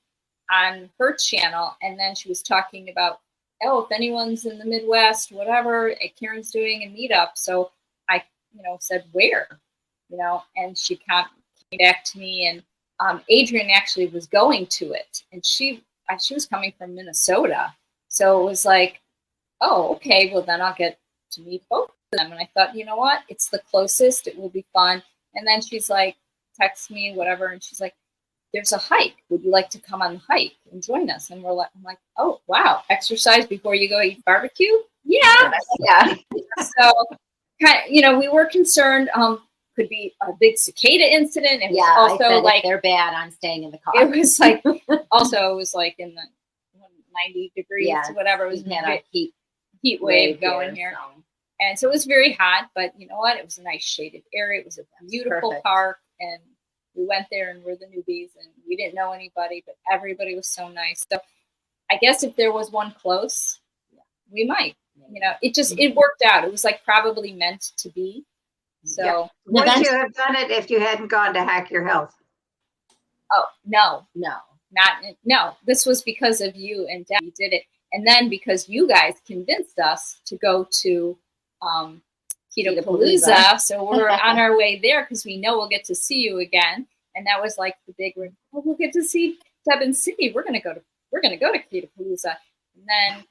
on her channel. And then she was talking about, "Oh, if anyone's in the Midwest, whatever, Karen's doing a meetup." So I, said, "Where?" And she came back to me, and Adrian actually was going to it, and she was coming from Minnesota. So it was like, "Oh, okay, well then I'll get to meet both of them." And I thought, you know what? It's the closest. It will be fun. And then she's like, text me, whatever, and she's like, "There's a hike. Would you like to come on the hike and join us?" And I'm like, "Oh, wow. Exercise before you go eat barbecue?" Yeah. Yeah. So, we were concerned. Could be a big cicada incident. It was also I said, like if they're bad, I'm staying in the car. it was like also it was like in the 90 degrees, whatever. It was a heat wave going here. So. And so it was very hot, but you know what? It was a nice shaded area. It was a beautiful park, and we went there and we're the newbies, and we didn't know anybody, but everybody was so nice. So I guess if there was one close, we might. It worked out. It was like probably meant to be. So would you have done it if you hadn't gone to Hack Your Health? Oh, no. This was because of you and Deb. You did it. And then because you guys convinced us to go to Keto-Palooza. So we're on our way there because we know we'll get to see you again. And that was like the big, we'll get to see Deb and Cindy. We're going to go to we're going to go to Palooza. And then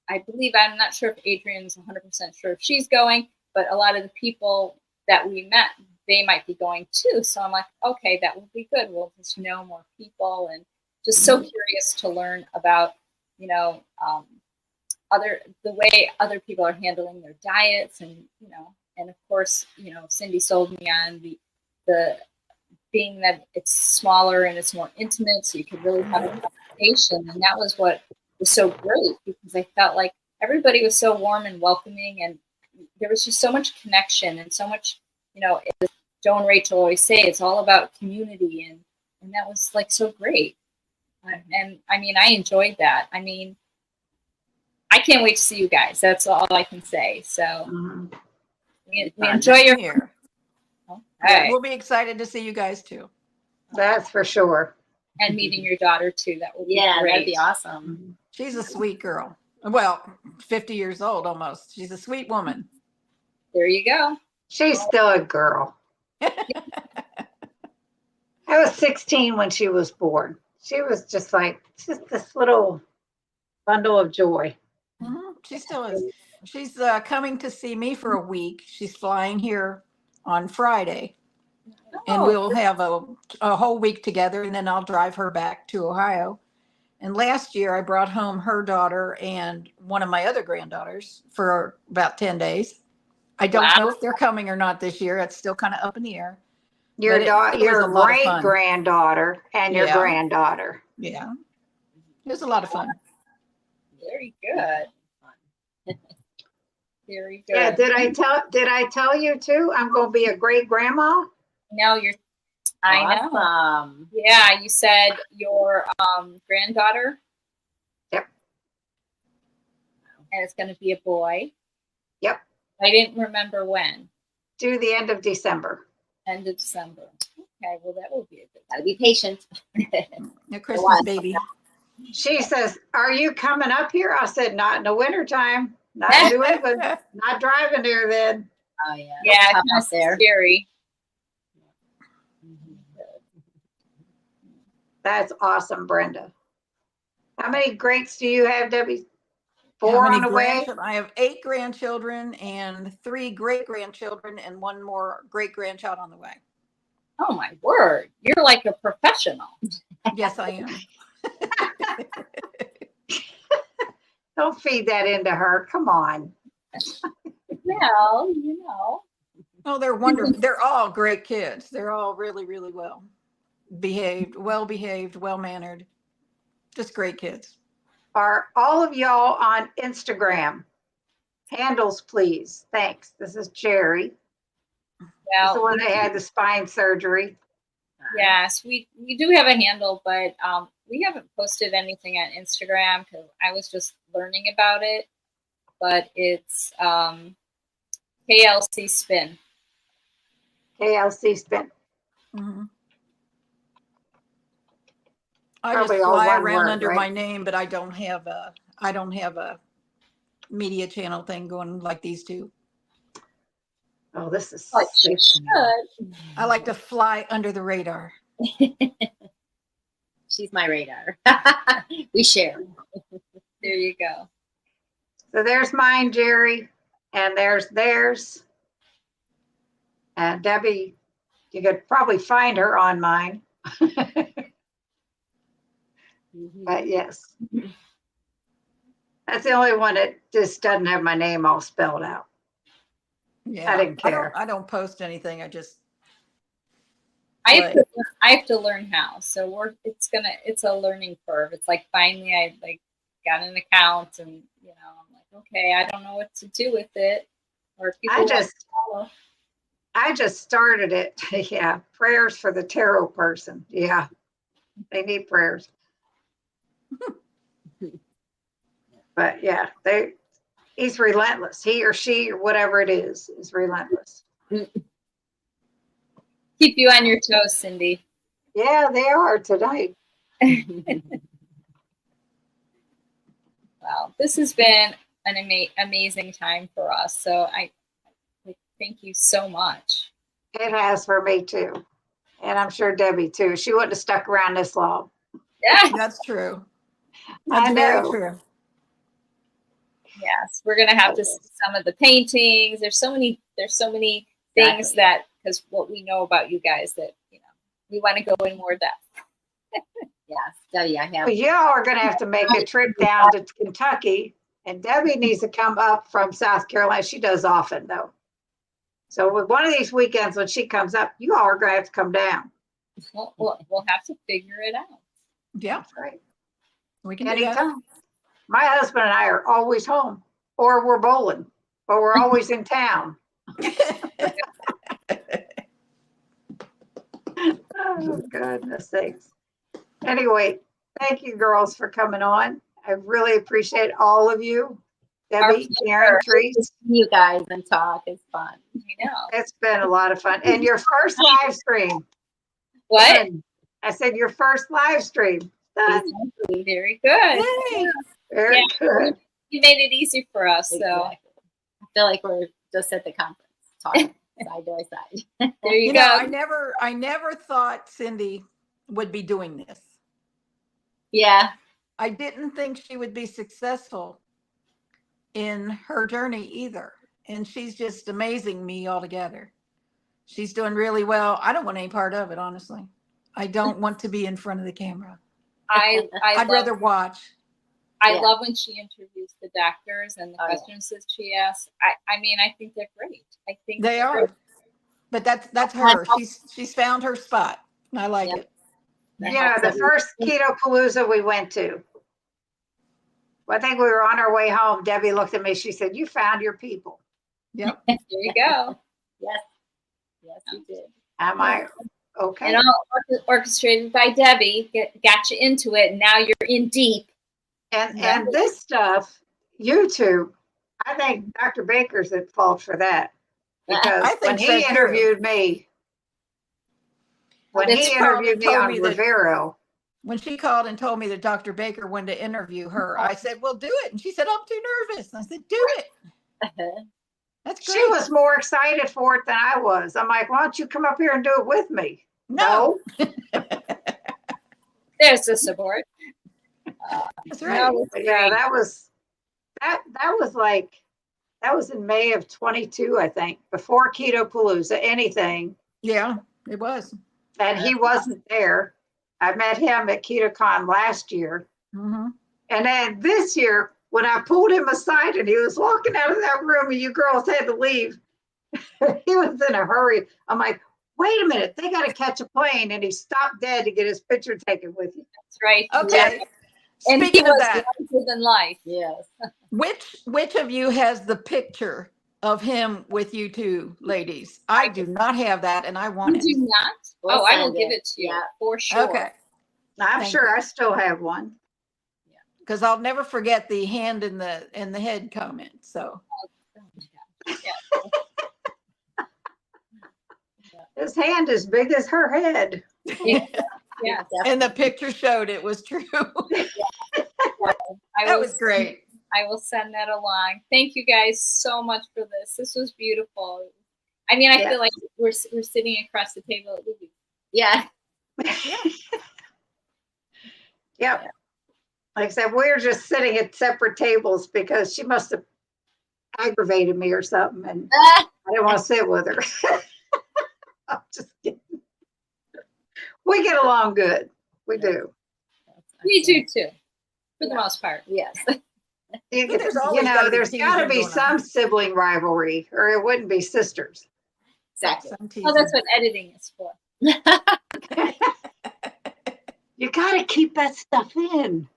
I believe, I'm not sure if Adrian's 100% sure if she's going, but a lot of the people that we met, they might be going too. So I'm like, okay, that would be good. We'll just know more people, and just so curious to learn about, you know, the way other people are handling their diets, and, you know, and of course, you know, Cindy sold me on the being that it's smaller and it's more intimate, so you could really have a conversation. And that was what was so great, because I felt like everybody was so warm and welcoming, and there was just so much connection and so much, you know, as Joe and Rachel always say, it's all about community, and that was like so great. And I mean, I enjoyed that. I mean, I can't wait to see you guys. That's all I can say. So we enjoy your here. Okay. We'll be excited to see you guys too. That's for sure. And meeting your daughter too. That would be great. That'd be awesome. She's a sweet girl. Well, 50 years old almost. She's a sweet woman. There you go. She's still a girl. I was 16 when she was born. She was just this little bundle of joy. She still is. She's coming to see me for a week. She's flying here on Friday, and we'll have a whole week together, and then I'll drive her back to Ohio. And last year I brought home her daughter and one of my other granddaughters for about 10 days. I don't know if they're coming or not this year. It's still kind of up in the air. Your great granddaughter and your granddaughter. Yeah. It was a lot of fun. Very good. Very good. Yeah, did I tell you too? I'm going to be a great grandma. No, I know. Yeah, you said your granddaughter. Yep. And it's going to be a boy. Yep. I didn't remember when. Due the end of December. End of December. Okay, well, that will be a good. Gotta be patient. A Christmas baby. She says, "Are you coming up here?" I said, "Not in the wintertime. Not doing it, but not driving there then." Oh yeah. Yeah, it's kind of scary. That's awesome, Brenda. How many greats do you have, Debbie? 4 on the way? I have 8 grandchildren and 3 great-grandchildren and 1 more great-grandchild on the way. Oh my word. You're like a professional. Yes, I am. Don't feed that into her. Come on. Well, you know. Oh, they're wonderful. They're all great kids. They're all really, really well behaved, well-mannered. Just great kids. Are all of y'all on Instagram? Handles, please. Thanks. This is Jerry. Well, the one that had the spine surgery. Yes, we do have a handle, but we haven't posted anything on Instagram because I was just learning about it. But it's KLC Spin. KLC Spin. Mm-hmm. I just fly around under my name, but I don't have a media channel thing going like these two. Oh, this is like you should. I like to fly under the radar. She's my radar. We share. There you go. So there's mine, Jerry, and there's theirs. And Debbie, you could probably find her on mine. But yes, that's the only one that just doesn't have my name all spelled out. Yeah, I didn't care. I don't post anything. I have to learn how. So it's a learning curve. It's like finally I got an account, and I'm like, okay, I don't know what to do with it. Or people I just started it. Yeah, prayers for the tarot person. Yeah, they need prayers. But yeah, he's relentless. He or she or whatever it is relentless. Keep you on your toes, Cindy. Yeah, they are tonight. Wow, this has been an amazing time for us. So I thank you so much. It has for me too. And I'm sure Debbie too. She wouldn't have stuck around this long. Yeah, that's true. That's I very know. true. Yes, we're gonna have to see some of the paintings. There's so many things Exactly. that, because what we know about you guys, that we want to go in more depth. Yes, Debbie, I have. Well, y'all are going to have to make a trip down to Kentucky, and Debbie needs to come up from South Carolina. She does often, though. So with one of these weekends when she comes up, you all are going to have to come down. We'll have to figure it out. Yeah, That's right. we can do that. Anytime. My husband and I are always home, or we're bowling, but we're always in town. Oh, goodness sakes. Anyway, thank you, girls, for coming on. I really appreciate all of you. Debbie, Karen, To Therese, see you guys and talk is fun. I know. it's been a lot of fun. And your first live stream. What? Done. I said your first live stream. Done. Exactly. Very good. Yay. Very Yeah. good. You made it easy for us. So Exactly. I feel like we're just at the conference talking side by side. there you You go. know, I never thought Cindy would be doing this. Yeah. I didn't think she would be successful in her journey either. And she's just amazing me altogether. She's doing really well. I don't want any part of it, honestly. I don't want to be in front of the camera. I'd I'd rather watch. I Yeah. love when she interviews the doctors and the Oh, yeah. questions that she asks. I mean, I think they're great. I think They they're are. great. But that's her. She's found her spot. And I like Yep. it. That You know, helps the us. first Keto Palooza we went to, I think we were on our way home. Debbie looked at me. She said, "You found your people." Yep. There you go. Yes. Yes, you did. Am I okay? And all orchestrated by Debbie. Got you into it. And now you're in deep. And this stuff, YouTube, I think Dr. Baker's at fault for that. Because I think when he so, too. interviewed me, when That's he called interviewed and me told on me that- Rivero, When she called and told me that Dr. Baker wanted to interview her, I said, well, do it. And she said, I'm too nervous. And I said, do it. That's great. she was more excited for it than I was. I'm like, why don't you come up here and do it with me? No. There's the support. That's right. No, But yeah, that was in May of 22, I think, before Keto Palooza, anything. Yeah, it was. And he wasn't there. I met him at KetoCon last year. Mm-hmm. And then this year, when I pulled him aside and he was walking out of that room and you girls had to leave, he was in a hurry. I'm like, wait a minute, they got to catch a plane. And he stopped dead to get his picture taken with you. That's right. Okay. And he Speaking of was that, larger than life. Yes. which of you has the picture of him with you two ladies? I do not have that, and I want You it. do not? We'll I will send give it. it to you Yeah. for sure. Okay, I'm Thank sure you. I still have one. because I'll never forget the hand in the head comment. So His hand as big as her head. Yeah. Yeah. and the picture showed it was true. I That will was great. I will send that along. Thank you guys so much for this. This was beautiful. I mean, I Yeah. feel like we're sitting across the table at Louis. Yeah. Yep. Like I said, we were just sitting at separate tables because she must have aggravated me or something, and I didn't want to sit with her. I'm just kidding. We get along good. We do. We do too, for the most part. Yes. There's always gotta be There's got to teasing be going on. some sibling rivalry, or it wouldn't be sisters. Exactly. Some Well, teasing. that's what editing is for. You got to keep that stuff in.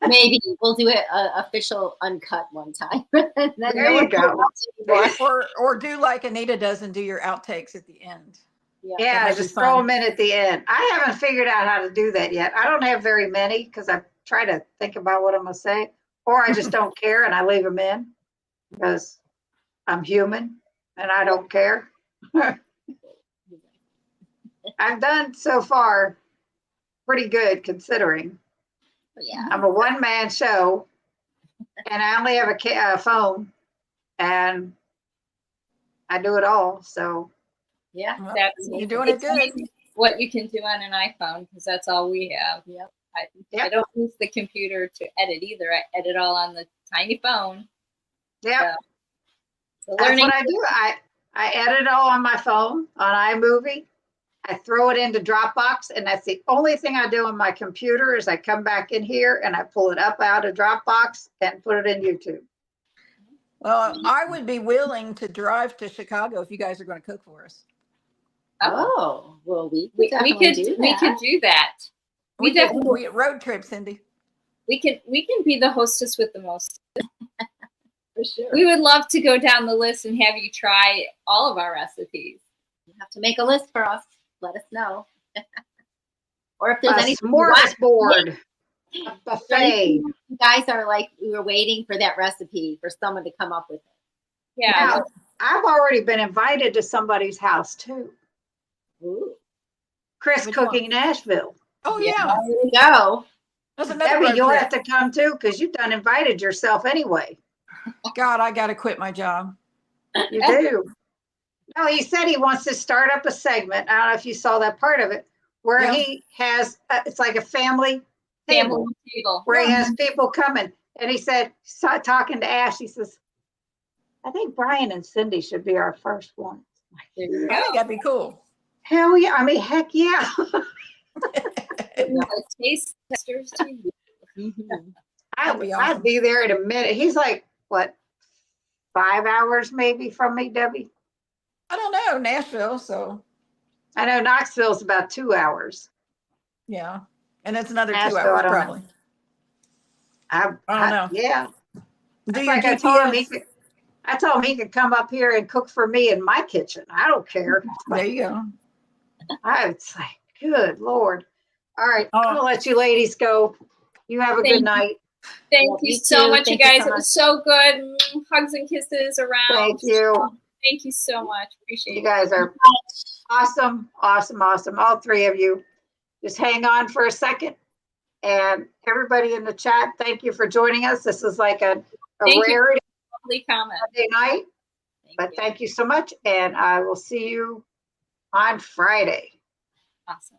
Maybe we'll do it official uncut one time. And then There no you one go. will watch anymore. or do like Anita does and do your outtakes at the end. Yeah, might be just throw fun. them in at the end. I haven't figured out how to do that yet. I don't have very many because I try to think about what I'm going to say, or I just don't care and I leave them in because I'm human and I don't care. I've done so far pretty good considering. Yeah. I'm a one-man show and I only have a phone and I do it all. So Yeah. Well, That's you're doing it good. amazing what you can do on an iPhone, because that's all we have. Yep. I Yep. don't use the computer to edit either. I edit all on the tiny phone. Yeah, So that's learning. what I do. I edit it all on my phone on iMovie. I throw it into Dropbox, and that's the only thing I do on my computer is I come back in here and I pull it up out of Dropbox and put it in YouTube. Well, I would be willing to drive to Chicago if you guys are going to cook for us. Oh, well, we we definitely could do that. we could do that. We get definitely road trip, Cindy. we can be the hostess with the most. For sure. We would love to go down the list and have you try all of our recipes. You have to make a list for us. Let us know. Or if there's A anything you want, smorgasbord, a buffet. you guys are like, we were waiting for that recipe for someone to come up with it. Yeah. Now, I've already been invited to somebody's house too. Ooh. Chris Which Cooking one? Nashville. Oh, yeah. There you go. That's another Debbie, road you'll trip. have to come too because you've done invited yourself anyway. God, I got to quit my job. You do. No, he said he wants to start up a segment. I don't know if you saw that part of it, where Yeah. he has, it's like a family Family table table. where he has people coming. And he said, talking to Ash, he says, I think Brian and Cindy should be our first one. There you I think go. that'd be cool. Hell yeah. I mean, heck yeah. Like taste testers too. Mhm. That'd be awesome. I'd be there in a minute. He's like, what, 5 hours maybe from me, Debbie? I don't know, Nashville, so I know Knoxville's about 2 hours. yeah. And it's another 2 Nashville, hours I don't know. probably. I don't know. Yeah. Do That's your like I told him GPS. I told him he could come up here and cook for me in my kitchen. I don't care. There you go. It's like, good Lord. All right, Oh. I'm gonna let you ladies go. You have a Thank good night. Thank Love you you so too. much, you Thank you guys. so It was so good. Hugs and kisses around. Thank you. Thank you so much. Appreciate You it. guys are awesome, awesome, awesome. All three of you. Just hang on for a second. And everybody in the chat, thank you for joining us. This is like a Thank you. rarity Lovely comment. Monday night. But thank you so much. And I will see you on Friday. Awesome.